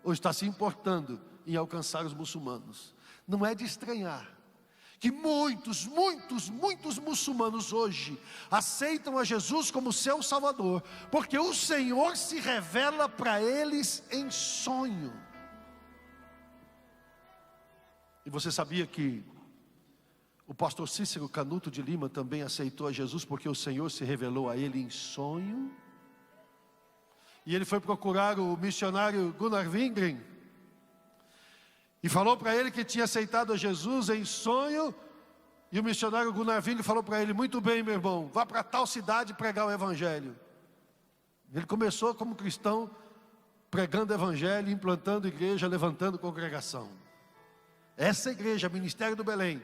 C: ou está se importando em alcançar os muçulmanos. Não é de estranhar que muitos muçulmanos hoje aceitam a Jesus como seu Salvador, porque o Senhor se revela para eles em sonho. E você sabia que o pastor Cícero Canuto de Lima também aceitou a Jesus porque o Senhor se revelou a ele em sonho? E ele foi procurar o missionário Gunnar Wingren e falou para ele que tinha aceitado a Jesus em sonho. E o missionário Gunnar Wingren falou para ele: muito bem, meu irmão, vá para tal cidade pregar o Evangelho.
B: Ele começou como cristão, pregando o evangelho, implantando igreja, levantando congregação. Essa igreja, Ministério do Belém,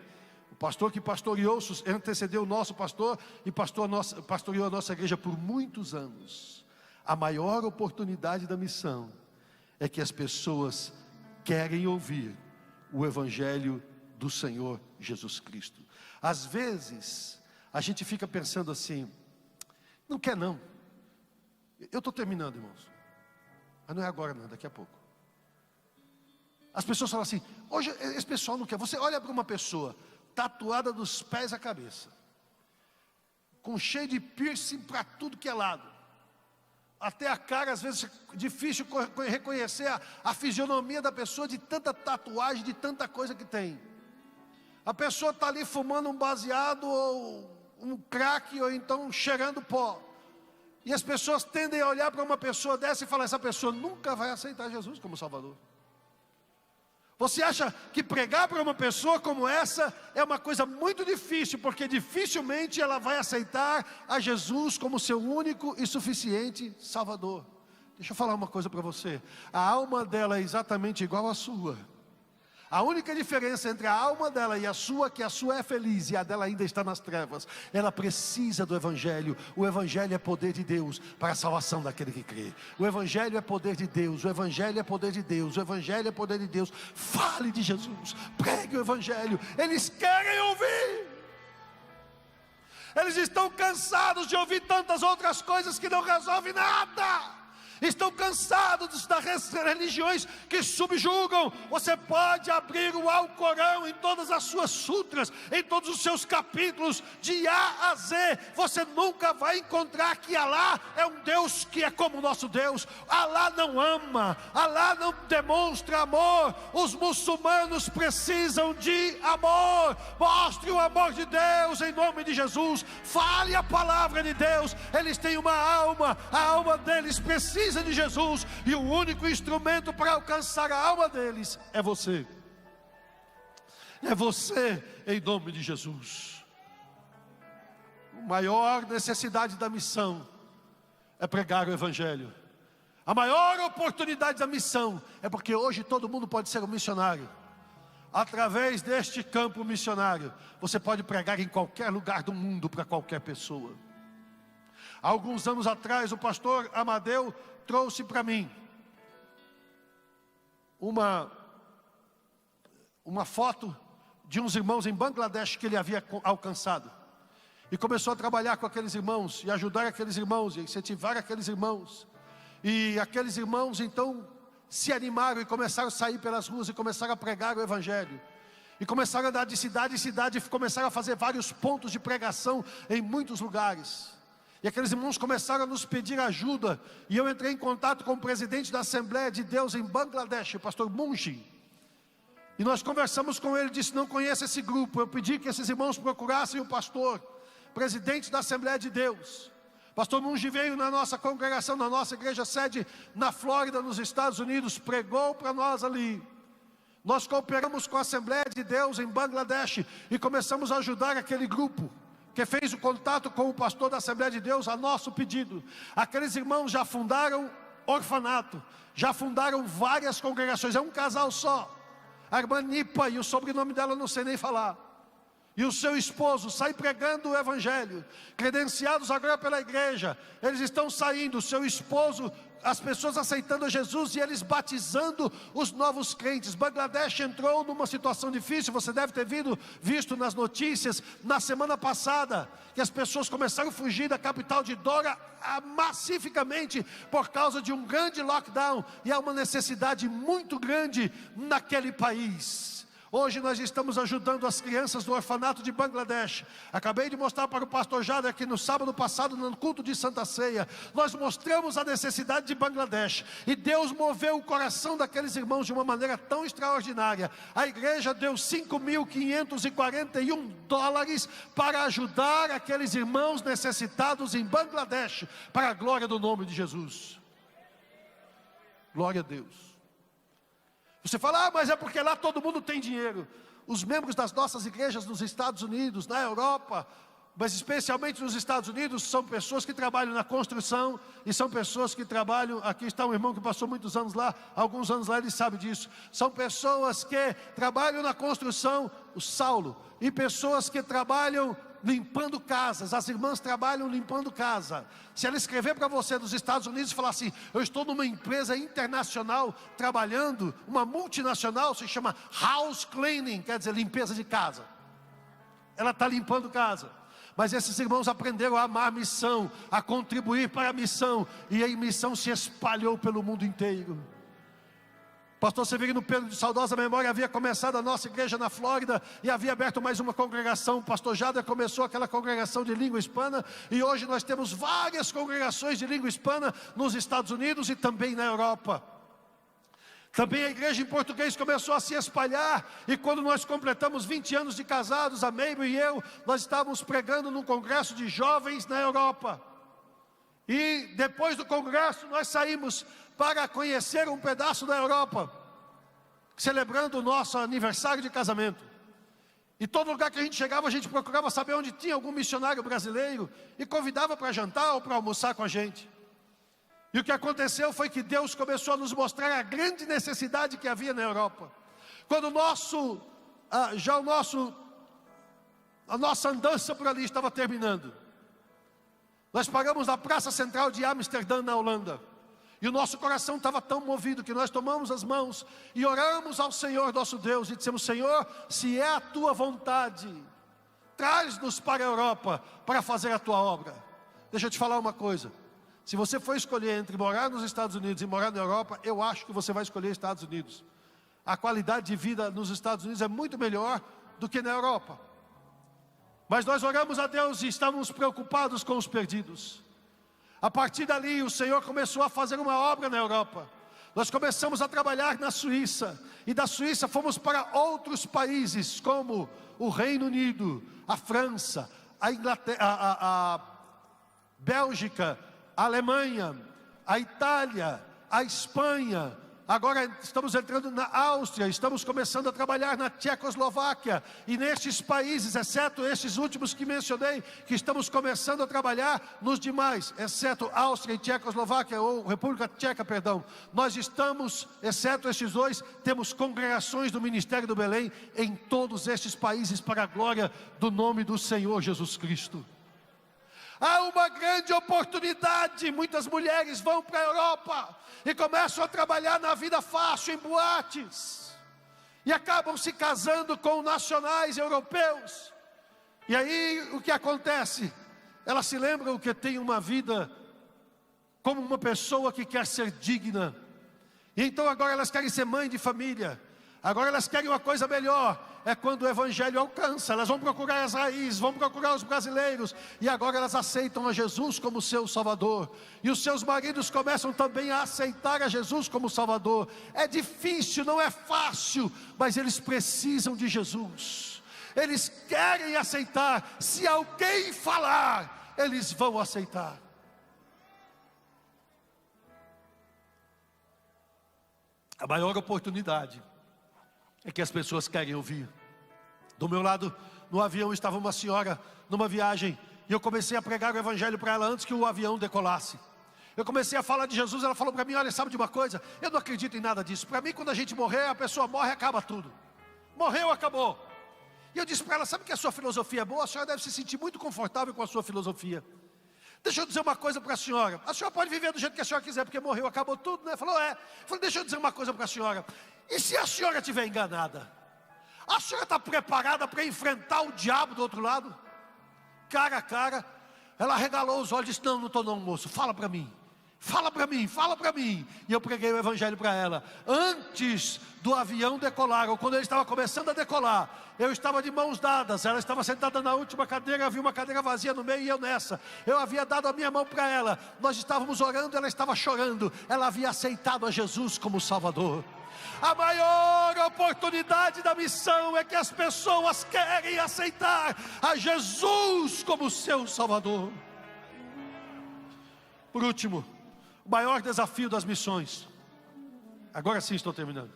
B: o pastor que pastoreou, antecedeu o nosso pastor e pastoreou a nossa igreja por muitos anos. A maior oportunidade da missão é que as pessoas querem ouvir o evangelho do Senhor Jesus Cristo. Às vezes, a gente fica pensando assim, não quer não. Eu estou terminando, irmãos. Mas não é agora não, daqui a pouco. As pessoas falam assim, hoje esse pessoal não quer. Você olha para uma pessoa tatuada dos pés à cabeça, com cheio de piercing para tudo que é lado, até a cara, às vezes é difícil reconhecer a fisionomia da pessoa, de tanta tatuagem, de tanta coisa que tem. A pessoa está ali fumando um baseado, ou um crack, ou então cheirando pó. E as pessoas tendem a olhar para uma pessoa dessa e falar, essa pessoa nunca vai aceitar Jesus como Salvador. Você acha que pregar para uma pessoa como essa é uma coisa muito difícil, porque dificilmente ela vai aceitar a Jesus como seu único e suficiente Salvador. Deixa eu falar uma coisa para você, a alma dela é exatamente igual à sua. A única diferença entre a alma dela e a sua, que a sua é feliz e a dela ainda está nas trevas. Ela precisa do Evangelho. O Evangelho é poder de Deus para a salvação daquele que crê. O Evangelho é poder de Deus. O Evangelho é poder de Deus. O Evangelho é poder de Deus. Fale de Jesus. Pregue o Evangelho. Eles querem ouvir. Eles estão cansados de ouvir tantas outras coisas que não resolvem nada. Estão cansados das religiões que subjugam. Você pode abrir o Alcorão em todas as suas sutras, em todos os seus capítulos, de A a Z. Você nunca vai encontrar que Alá é um Deus que é como o nosso Deus. Alá não ama, Alá não demonstra amor. Os muçulmanos precisam de amor. Mostre o amor de Deus em nome de Jesus. Fale a palavra de Deus. Eles têm uma alma, a alma deles precisa de Jesus, e o único instrumento para alcançar a alma deles é você. É você em nome de Jesus. A maior necessidade da missão é pregar o Evangelho. A maior oportunidade da missão é porque hoje todo mundo pode ser um missionário. Através deste campo missionário, você pode pregar em qualquer lugar do mundo para qualquer pessoa. Há alguns anos atrás, o pastor Amadeu trouxe para mim uma foto de uns irmãos em Bangladesh que ele havia alcançado. E começou a trabalhar com aqueles irmãos, e ajudar aqueles irmãos, e incentivar aqueles irmãos. E aqueles irmãos então se animaram e começaram a sair pelas ruas e começaram a pregar o Evangelho. E começaram a andar de cidade em cidade, e começaram a fazer vários pontos de pregação em muitos lugares. E aqueles irmãos começaram a nos pedir ajuda, e eu entrei em contato com o presidente da Assembleia de Deus em Bangladesh, o pastor Munshi. E nós conversamos com ele, disse, não conheço esse grupo. Eu pedi que esses irmãos procurassem o pastor, presidente da Assembleia de Deus. Pastor Munshi veio na nossa congregação, na nossa igreja sede na Flórida, nos Estados Unidos, pregou para nós ali. Nós cooperamos com a Assembleia de Deus em Bangladesh e começamos a ajudar aquele grupo que fez o contato com o pastor da Assembleia de Deus a nosso pedido. Aqueles irmãos já fundaram orfanato, já fundaram várias congregações, é um casal só. A irmã Nipa, e o sobrenome dela eu não sei nem falar. E o seu esposo sai pregando o Evangelho, credenciados agora pela igreja. Eles estão saindo, o seu esposo, as pessoas aceitando a Jesus e eles batizando os novos crentes. Bangladesh entrou numa situação difícil, você deve ter visto nas notícias na semana passada, que as pessoas começaram a fugir da capital de Dhaka massificamente por causa de um grande lockdown, e há uma necessidade muito grande naquele país. Hoje nós estamos ajudando as crianças do orfanato de Bangladesh. Acabei de mostrar para o pastor Jader aqui no sábado passado, no culto de Santa Ceia. Nós mostramos a necessidade de Bangladesh, e Deus moveu o coração daqueles irmãos de uma maneira tão extraordinária. A igreja deu $5.541 para ajudar aqueles irmãos necessitados em Bangladesh, para a glória do nome de Jesus. Glória a Deus. Você fala, mas é porque lá todo mundo tem dinheiro. Os membros das nossas igrejas nos Estados Unidos, na Europa,
C: mas especialmente nos Estados Unidos, são pessoas que trabalham na construção, e são pessoas que trabalham, aqui está um irmão que passou muitos anos lá, alguns anos lá, ele sabe disso, são pessoas que trabalham na construção, o Saulo, e pessoas que trabalham limpando casas, as irmãs trabalham limpando casa. Se ela escrever para você dos Estados Unidos e falar assim, eu estou numa empresa internacional trabalhando, uma multinacional, se chama house cleaning, quer dizer limpeza de casa, ela está limpando casa. Mas esses irmãos aprenderam a amar a missão, a contribuir para a missão, e a missão se espalhou pelo mundo inteiro. Pastor Severino Pedro, de saudosa memória, havia começado a nossa igreja na Flórida e havia aberto mais uma congregação. O pastor Jader começou aquela congregação de língua hispana, e hoje nós temos várias congregações de língua hispana nos Estados Unidos e também na Europa. Também a igreja em português começou a se espalhar, e quando nós completamos 20 anos de casados, a Mabel e eu, nós estávamos pregando num congresso de jovens na Europa. E depois do congresso nós saímos para conhecer um pedaço da Europa, celebrando o nosso aniversário de casamento. E todo lugar que a gente chegava, a gente procurava saber onde tinha algum missionário brasileiro e convidava para jantar ou para almoçar com a gente. E o que aconteceu foi que Deus começou a nos mostrar a grande necessidade que havia na Europa. Quando a nossa andança por ali estava terminando, nós paramos na praça central de Amsterdã, na Holanda. E o nosso coração estava tão movido que nós tomamos as mãos e oramos ao Senhor nosso Deus e dissemos, Senhor, se é a tua vontade, traz-nos para a Europa para fazer a tua obra. Deixa eu te falar uma coisa. Se você for escolher entre morar nos Estados Unidos e morar na Europa, eu acho que você vai escolher Estados Unidos. A qualidade de vida nos Estados Unidos é muito melhor do que na Europa. Mas nós oramos a Deus e estávamos preocupados com os perdidos. A partir dali o Senhor começou a fazer uma obra na Europa. Nós começamos a trabalhar na Suíça, e da Suíça fomos para outros países como o Reino Unido, a França, a Inglaterra, a Bélgica, a Alemanha, a Itália, a Espanha. Agora estamos entrando na Áustria, estamos começando a trabalhar na Tchecoslováquia. E nestes países, exceto estes últimos que mencionei, que estamos começando a trabalhar nos demais, exceto Áustria e Tchecoslováquia, ou República Tcheca, perdão. Nós estamos, exceto estes dois, temos congregações do Ministério do Belém em todos estes países para a glória do nome do Senhor Jesus Cristo. Há uma grande oportunidade, muitas mulheres vão para a Europa e começam a trabalhar na vida fácil, em boates, e acabam se casando com nacionais europeus. E aí o que acontece? Elas se lembram que tem uma vida como uma pessoa que quer ser digna, e então agora elas querem ser mãe de família, agora elas querem uma coisa melhor. É quando o Evangelho alcança, elas vão procurar as raízes, vão procurar os brasileiros, e agora elas aceitam a Jesus como seu Salvador, e os seus maridos começam também a aceitar a Jesus como Salvador. É difícil, não é fácil, mas eles precisam de Jesus, eles querem aceitar. Se alguém falar, eles vão aceitar. A maior oportunidade é que as pessoas querem ouvir. Do meu lado, no avião, estava uma senhora numa viagem, e eu comecei a pregar o Evangelho para ela antes que o avião decolasse. Eu comecei a falar de Jesus, ela falou para mim, olha, sabe de uma coisa? Eu não acredito em nada disso. Para mim, quando a gente morrer, a pessoa morre e acaba tudo. Morreu, acabou. E eu disse para ela, sabe que a sua filosofia é boa? A senhora deve se sentir muito confortável com a sua filosofia. Deixa eu dizer uma coisa para a senhora pode viver do jeito que a senhora quiser, porque morreu, acabou tudo, né? Falou, é. Falei, deixa eu dizer uma coisa para a senhora. E se a senhora estiver enganada? A senhora está preparada para enfrentar o diabo do outro lado? Cara a cara. Ela regalou os olhos e disse, não estou não, moço, fala para mim. Fala para mim, fala para mim. E eu preguei o Evangelho para ela. Antes do avião decolar, ou quando ele estava começando a decolar, eu estava de mãos dadas, ela estava sentada na última cadeira, havia uma cadeira vazia no meio e eu nessa. Eu havia dado a minha mão para ela, nós estávamos orando, ela estava chorando. Ela havia aceitado a Jesus como Salvador. A maior oportunidade da missão é que as pessoas querem aceitar a Jesus como seu Salvador. Por último, o maior desafio das missões, agora sim estou terminando.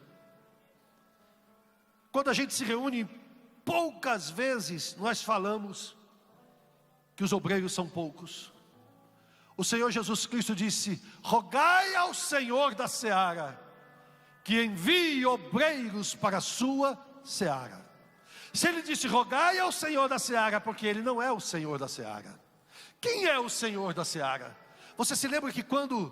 C: Quando a gente se reúne, poucas vezes nós falamos que os obreiros são poucos. O Senhor Jesus Cristo disse: rogai ao Senhor da seara que envie obreiros para a sua seara. Se ele disse rogai ao Senhor da seara, porque ele não é o Senhor da seara. Quem é o Senhor da seara? Você se lembra que quando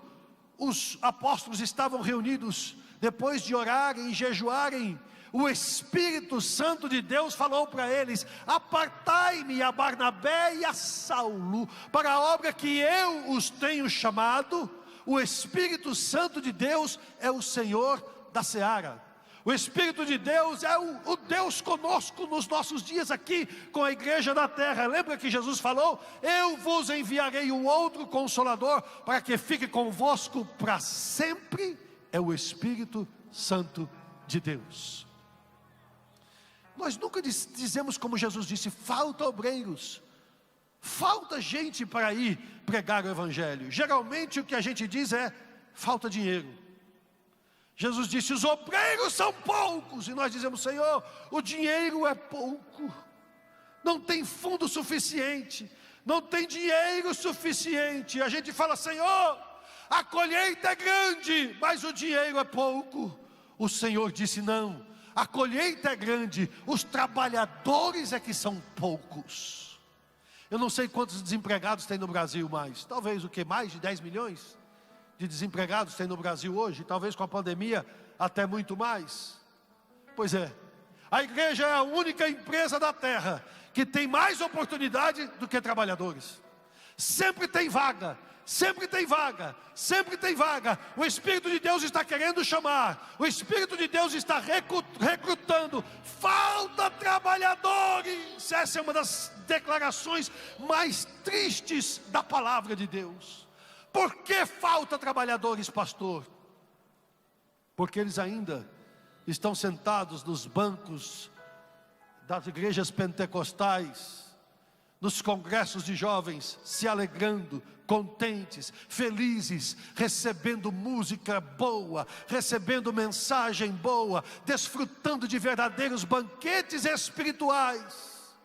C: os apóstolos estavam reunidos, depois de orarem e jejuarem, o Espírito Santo de Deus falou para eles: apartai-me a Barnabé e a Saulo para a obra que eu os tenho chamado. O Espírito Santo de Deus é o Senhor da seara. O Espírito de Deus é o Deus conosco nos nossos dias aqui com a igreja da terra. Lembra que Jesus falou: eu vos enviarei um outro Consolador para que fique convosco para sempre. É o Espírito Santo de Deus. Nós nunca dizemos como Jesus disse: falta obreiros, falta gente para ir pregar o Evangelho. Geralmente o que a gente diz é: falta dinheiro. Jesus disse: os obreiros são poucos. E nós dizemos: Senhor, o dinheiro é pouco. Não tem fundo suficiente. Não tem dinheiro suficiente. E a gente fala: Senhor, a colheita é grande, mas o dinheiro é pouco. O Senhor disse: não, a colheita é grande, os trabalhadores é que são poucos. Eu não sei quantos desempregados tem no Brasil mais. Talvez o que? Mais de 10 milhões? De desempregados tem no Brasil hoje, talvez com a pandemia até muito mais. Pois é, a igreja é a única empresa da terra que tem mais oportunidade do que trabalhadores. Sempre tem vaga, sempre tem vaga, sempre tem vaga. O Espírito de Deus está querendo chamar, o Espírito de Deus está recrutando. Falta trabalhadores. Essa é uma das declarações mais tristes da palavra de Deus. Por que falta trabalhadores, pastor? Porque eles ainda estão sentados nos bancos das igrejas pentecostais, nos congressos de jovens, se alegrando, contentes, felizes, recebendo música boa, recebendo mensagem boa, desfrutando de verdadeiros banquetes espirituais.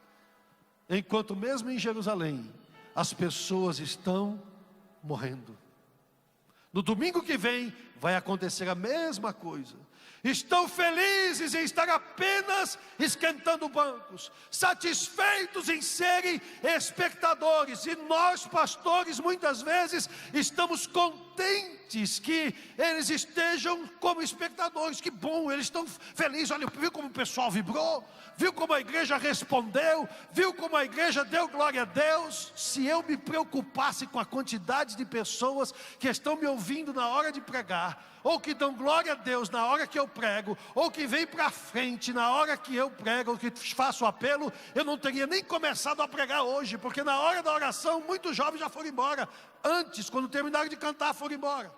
C: Enquanto mesmo em Jerusalém, as pessoas estão morrendo. No domingo que vem vai acontecer a mesma coisa. Estão felizes em estar apenas esquentando bancos, satisfeitos em serem espectadores. E nós, pastores, muitas vezes estamos contentes que eles estejam como espectadores. Que bom, eles estão felizes. Olha, viu como o pessoal vibrou? Viu como a igreja respondeu? Viu como a igreja deu glória a Deus? Se eu me preocupasse com a quantidade de pessoas que estão me ouvindo na hora de pregar, ou que dão glória a Deus na hora que eu prego, ou que vem para frente na hora que eu prego, ou que faço o apelo, eu não teria nem começado a pregar hoje, porque na hora da oração muitos jovens já foram embora. Antes, quando terminaram de cantar, foram embora.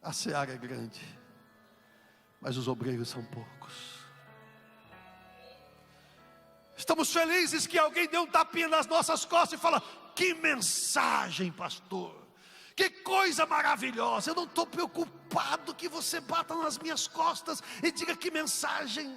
C: A seara é grande, mas os obreiros são poucos. Estamos felizes que alguém deu um tapinha nas nossas costas e fala: que mensagem, pastor, que coisa maravilhosa. Eu não estou preocupado que você bata nas minhas costas e diga que mensagem.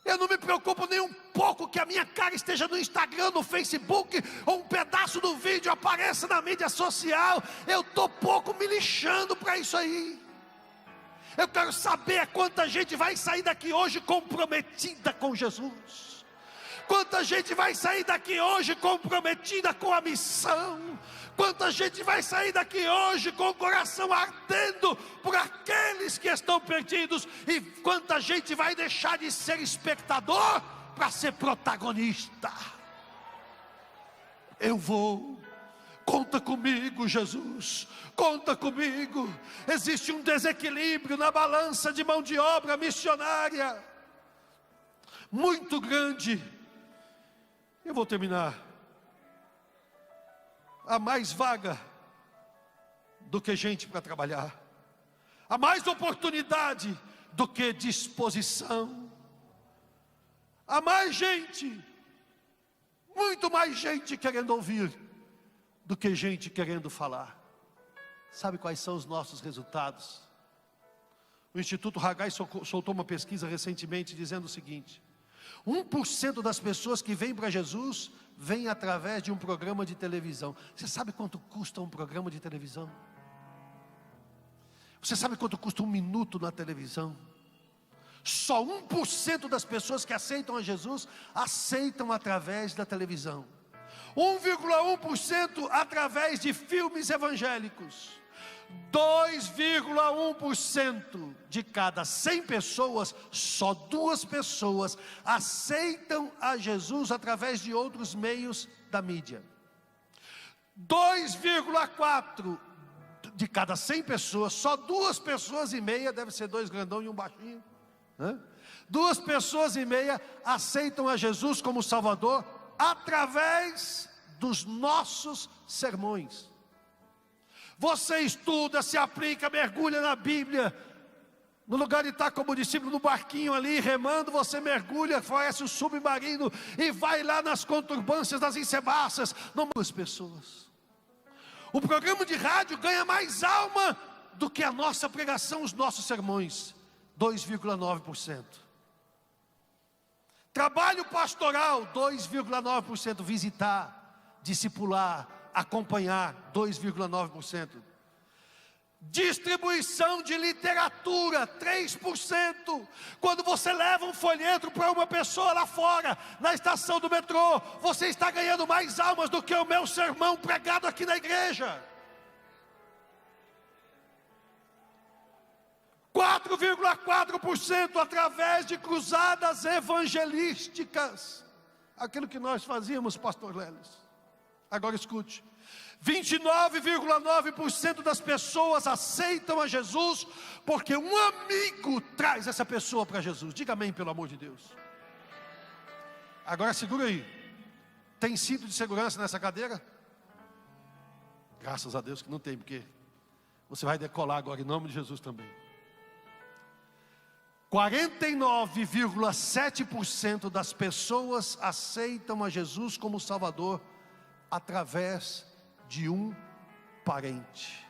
C: Eu não me preocupo nem um pouco que a minha cara esteja no Instagram, no Facebook, ou um pedaço do vídeo apareça na mídia social. Eu estou pouco me lixando para isso aí. Eu quero saber quanta gente vai sair daqui hoje comprometida com Jesus. Quanta gente vai sair daqui hoje comprometida com a missão. Quanta gente vai sair daqui hoje com o coração ardendo por aqueles que estão perdidos. E quanta gente vai deixar de ser espectador para ser protagonista. Eu vou. Conta comigo, Jesus, conta comigo. Existe um desequilíbrio na balança de mão de obra missionária muito grande. Eu vou terminar. Há mais vaga do que gente para trabalhar. Há mais oportunidade do que disposição. Há mais gente, muito mais gente querendo ouvir do que gente querendo falar. Sabe quais são os nossos resultados? O Instituto Haggai soltou uma pesquisa recentemente dizendo o seguinte: 1% das pessoas que vêm para Jesus vêm através de um programa de televisão. Você sabe quanto custa um programa de televisão? Você sabe quanto custa um minuto na televisão? Só 1% das pessoas que aceitam a Jesus aceitam através da televisão. 1,1% através de filmes evangélicos. 2,1% de cada 100 pessoas, só 2 pessoas aceitam a Jesus através de outros meios da mídia. 2,4% de cada 100 pessoas, só 2,5 pessoas, deve ser 2 grandão e um baixinho, 2,5 pessoas aceitam a Jesus como Salvador através dos nossos sermões. Você estuda, se aplica, mergulha na Bíblia. No lugar de estar como discípulo no barquinho ali, remando, você mergulha, conhece o submarino e vai lá nas conturbâncias das ensebaças. Não, 2 pessoas. O programa de rádio ganha mais alma do que a nossa pregação, os nossos sermões. 2,9%. Trabalho pastoral, 2,9%. Visitar, discipular, acompanhar, 2,9%. Distribuição de literatura, 3%. Quando você leva um folheto para uma pessoa lá fora, na estação do metrô, você está ganhando mais almas do que o meu sermão pregado aqui na igreja. 4,4% através de cruzadas evangelísticas. Aquilo que nós fazíamos, pastor Leles. Agora escute: 29,9% das pessoas aceitam a Jesus porque um amigo traz essa pessoa para Jesus. Diga amém, pelo amor de Deus. Agora segura aí. Tem cinto de segurança nessa cadeira? Graças a Deus que não tem, porque você vai decolar agora em nome de Jesus também. 49,7% das pessoas aceitam a Jesus como Salvador através de um parente.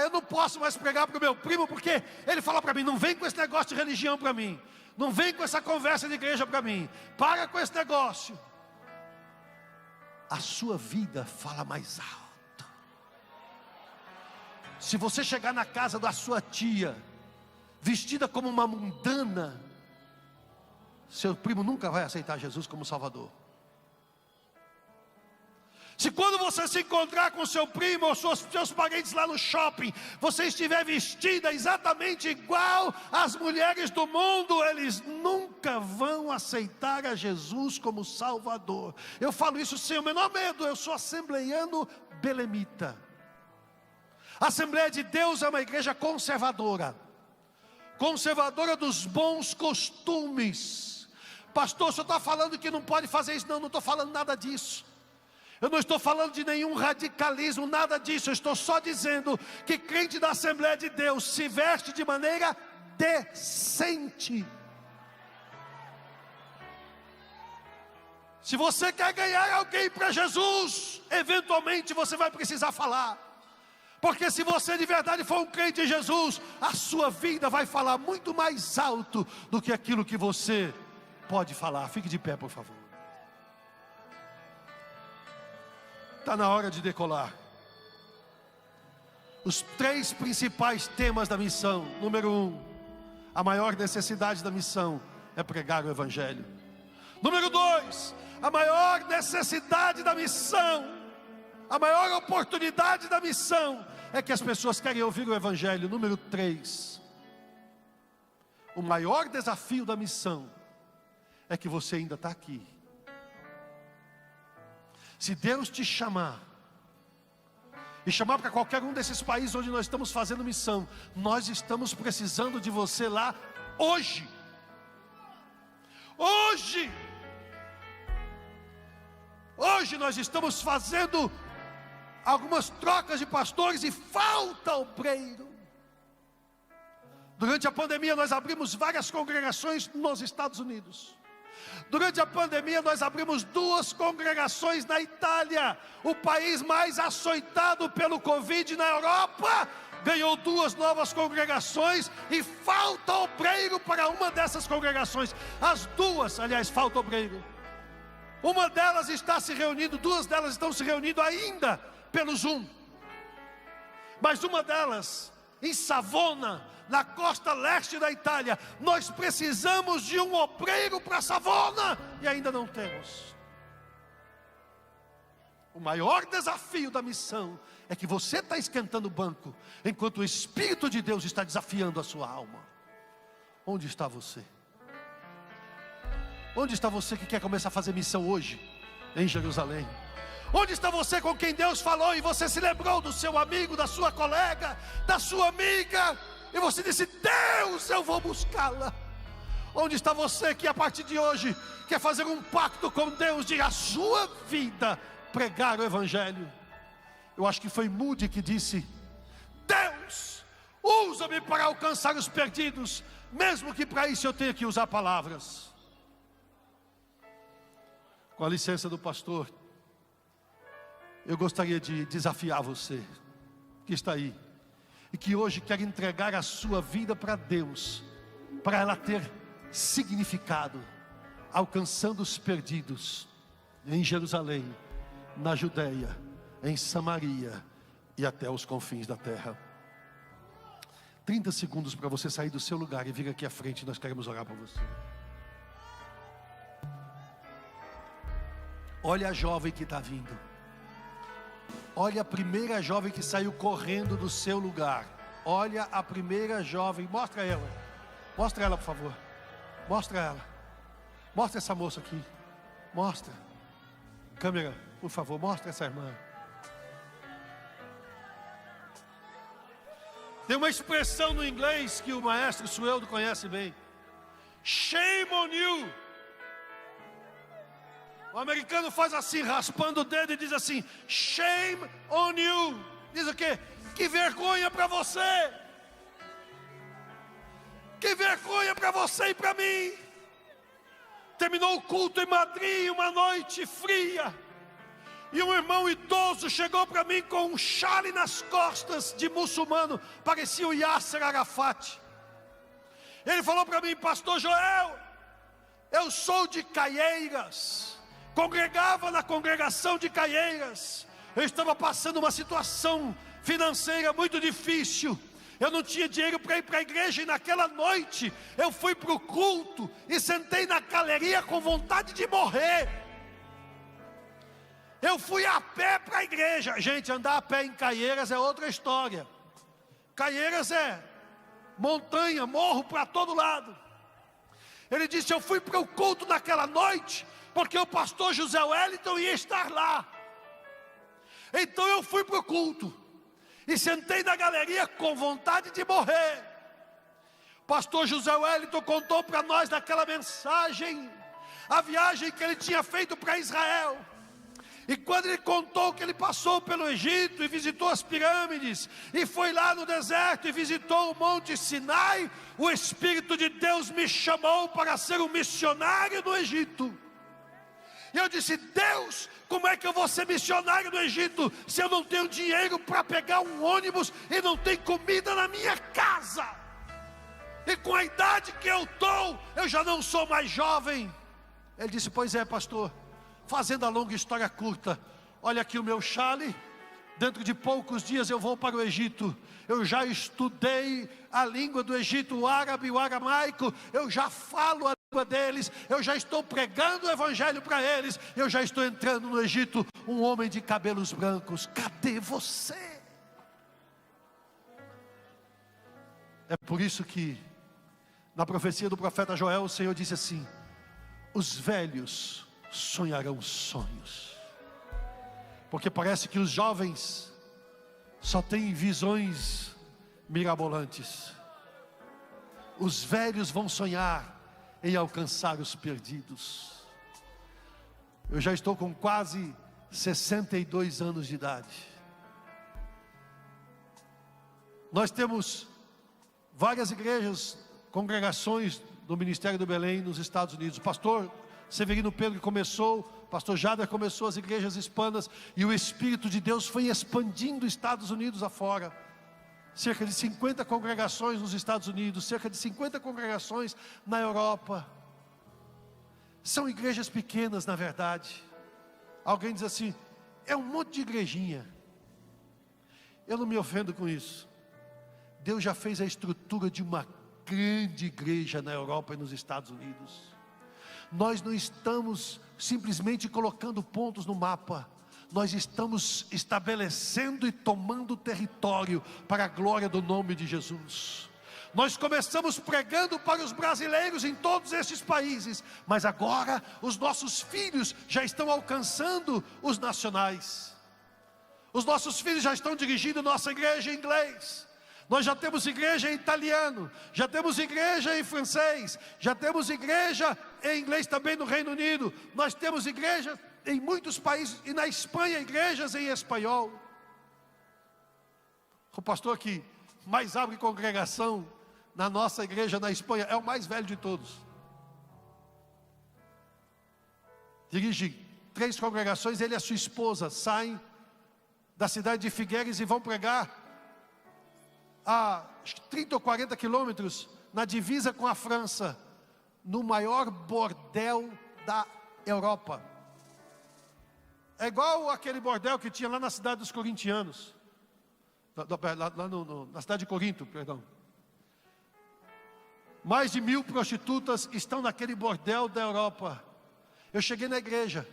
C: Eu não posso mais pregar para o meu primo, porque ele fala para mim: não vem com esse negócio de religião para mim, não vem com essa conversa de igreja para mim, para com esse negócio. A sua vida fala mais alto. Se você chegar na casa da sua tia, vestida como uma mundana, seu primo nunca vai aceitar Jesus como Salvador. Se quando você se encontrar com seu primo ou seus parentes lá no shopping, você estiver vestida exatamente igual às mulheres do mundo, eles nunca vão aceitar a Jesus como Salvador. Eu falo isso sem o menor medo. Eu sou assembleiano belemita. A Assembleia de Deus é uma igreja conservadora, conservadora dos bons costumes. Pastor, o senhor está falando que não pode fazer isso? Não, não estou falando nada disso. Eu não estou falando de nenhum radicalismo, nada disso. Eu estou só dizendo que crente da Assembleia de Deus se veste de maneira decente. Se você quer ganhar alguém para Jesus, eventualmente você vai precisar falar. Porque se você de verdade for um crente em Jesus, a sua vida vai falar muito mais alto do que aquilo que você pode falar. Fique de pé, por favor. Está na hora de decolar. Os 3 principais temas da missão. Número 1, a maior necessidade da missão é pregar o Evangelho. Número 2, a maior necessidade da missão, a maior oportunidade da missão é que as pessoas querem ouvir o Evangelho. Número 3, o maior desafio da missão é que você ainda está aqui. Se Deus te chamar, e chamar para qualquer um desses países onde nós estamos fazendo missão, nós estamos precisando de você lá hoje. Hoje nós estamos fazendo algumas trocas de pastores e falta obreiro. Durante a pandemia nós abrimos várias congregações nos Estados Unidos. Durante a pandemia nós abrimos 2 congregações na Itália, o país mais açoitado pelo Covid na Europa. Ganhou 2 novas congregações e falta obreiro para uma dessas congregações. As 2, aliás, falta obreiro. Uma delas está se reunindo, 2 delas estão se reunindo ainda pelo Zoom. Mas uma delas, em Savona, na costa leste da Itália, nós precisamos de um obreiro para Savona e ainda não temos. O maior desafio da missão é que você está esquentando o banco, enquanto o Espírito de Deus está desafiando a sua alma. Onde está você? Onde está você que quer começar a fazer missão hoje, em Jerusalém? Onde está você com quem Deus falou e você se lembrou do seu amigo, da sua colega, da sua amiga, e você disse: Deus, eu vou buscá-la? Onde está você que a partir de hoje quer fazer um pacto com Deus de a sua vida pregar o Evangelho? Eu acho que foi Moody que disse: Deus, usa-me para alcançar os perdidos, mesmo que para isso eu tenha que usar palavras. Com a licença do pastor, eu gostaria de desafiar você que está aí e que hoje quer entregar a sua vida para Deus, para ela ter significado, alcançando os perdidos em Jerusalém, na Judeia, em Samaria e até os confins da terra. 30 segundos para você sair do seu lugar e vir aqui à frente, nós queremos orar por você. Olha a jovem que está vindo. Olha a primeira jovem que saiu correndo do seu lugar. Olha a primeira jovem, mostra ela. Mostra ela, por favor. Mostra ela. Mostra essa moça aqui. Mostra. Câmera, por favor, mostra essa irmã. Tem uma expressão no inglês que o maestro Sueldo conhece bem: shame on you. O americano faz assim, raspando o dedo, e diz assim: shame on you. Diz o quê? Que vergonha para você. Que vergonha para você e para mim. Terminou o culto em Madrid, uma noite fria, e um irmão idoso chegou para mim com um chale nas costas de muçulmano, parecia o Yasser Arafat. Ele falou para mim: Pastor Joel, eu sou de Caieiras, congregava na congregação de Caieiras. Eu estava passando uma situação financeira muito difícil. Eu não tinha dinheiro para ir para a igreja, e naquela noite eu fui para o culto e sentei na galeria com vontade de morrer. Eu fui a pé para a igreja. Gente, andar a pé em Caieiras é outra história. Caieiras é montanha, morro para todo lado. Ele disse: eu fui para o culto naquela noite porque o pastor José Wellington ia estar lá. Então eu fui para o culto e sentei na galeria com vontade de morrer. Pastor José Wellington contou para nós naquela mensagem a viagem que ele tinha feito para Israel. E quando ele contou que ele passou pelo Egito e visitou as pirâmides, e foi lá no deserto e visitou o Monte Sinai, o Espírito de Deus me chamou para ser um missionário no Egito. E eu disse: Deus, como é que eu vou ser missionário no Egito se eu não tenho dinheiro para pegar um ônibus e não tem comida na minha casa? E com a idade que eu estou, eu já não sou mais jovem. Ele disse: pois é, pastor, fazendo a longa história curta, olha aqui o meu chale. Dentro de poucos dias eu vou para o Egito. Eu já estudei a língua do Egito, o árabe e o aramaico. Eu já falo a língua deles. Eu já estou pregando o evangelho para eles. Eu já estou entrando no Egito. Um homem de cabelos brancos. Cadê você? É por isso que na profecia do profeta Joel, o Senhor disse assim: os velhos sonharão sonhos. Porque parece que os jovens só têm visões mirabolantes. Os velhos vão sonhar em alcançar os perdidos. Eu já estou com quase 62 anos de idade. Nós temos várias igrejas, congregações do Ministério do Belém nos Estados Unidos. O pastor Severino Pedro começou, pastor Jader começou as igrejas hispanas, e o Espírito de Deus foi expandindo Estados Unidos afora. Cerca de 50 congregações nos Estados Unidos, cerca de 50 congregações na Europa. São igrejas pequenas, na verdade. Alguém diz assim: é um monte de igrejinha. Eu não me ofendo com isso. Deus já fez a estrutura de uma grande igreja na Europa e nos Estados Unidos. Nós não estamos simplesmente colocando pontos no mapa. Nós estamos estabelecendo e tomando território para a glória do nome de Jesus. Nós começamos pregando para os brasileiros em todos estes países, mas agora os nossos filhos já estão alcançando os nacionais. Os nossos filhos já estão dirigindo nossa igreja em inglês. Nós já temos igreja em italiano, já temos igreja em francês, já temos igreja em inglês também no Reino Unido. Nós temos igreja em muitos países, e na Espanha igrejas em espanhol. O pastor que mais abre congregação na nossa igreja na Espanha é o mais velho de todos. Dirige 3 congregações, ele e a sua esposa saem da cidade de Figueires e vão pregar a 30 ou 40 quilômetros na divisa com a França, no maior bordel da Europa. É igual aquele bordel que tinha lá na cidade dos corintianos, na cidade de Corinto, perdão. Mais de 1000 prostitutas estão naquele bordel da Europa. Eu cheguei na igreja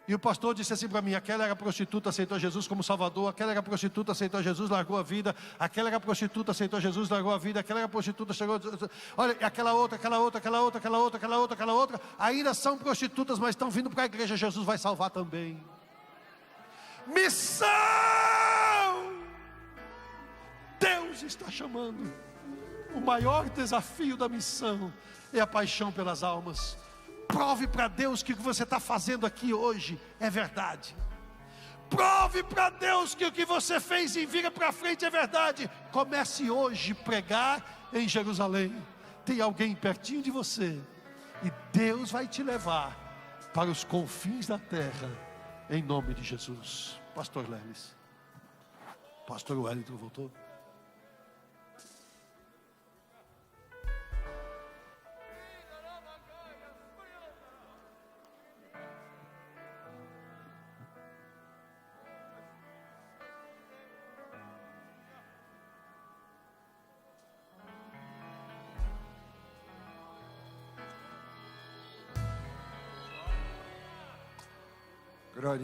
C: e o pastor disse assim para mim: aquela era prostituta, aceitou Jesus como Salvador. Aquela era prostituta, aceitou Jesus, largou a vida. Aquela era prostituta, aceitou Jesus, largou a vida. Aquela era prostituta, chegou... Olha, aquela outra, ainda são prostitutas, mas estão vindo para a igreja. Jesus vai salvar também. Missão! Deus está chamando. O maior desafio da missão é a paixão pelas almas. Prove para Deus que o que você está fazendo aqui hoje é verdade. Prove para Deus que o que você fez em Vira para Frente é verdade. Comece hoje a pregar em Jerusalém. Tem alguém pertinho de você, e Deus vai te levar para os confins da terra, em nome de Jesus. Pastor Lelis. Pastor Wellington voltou.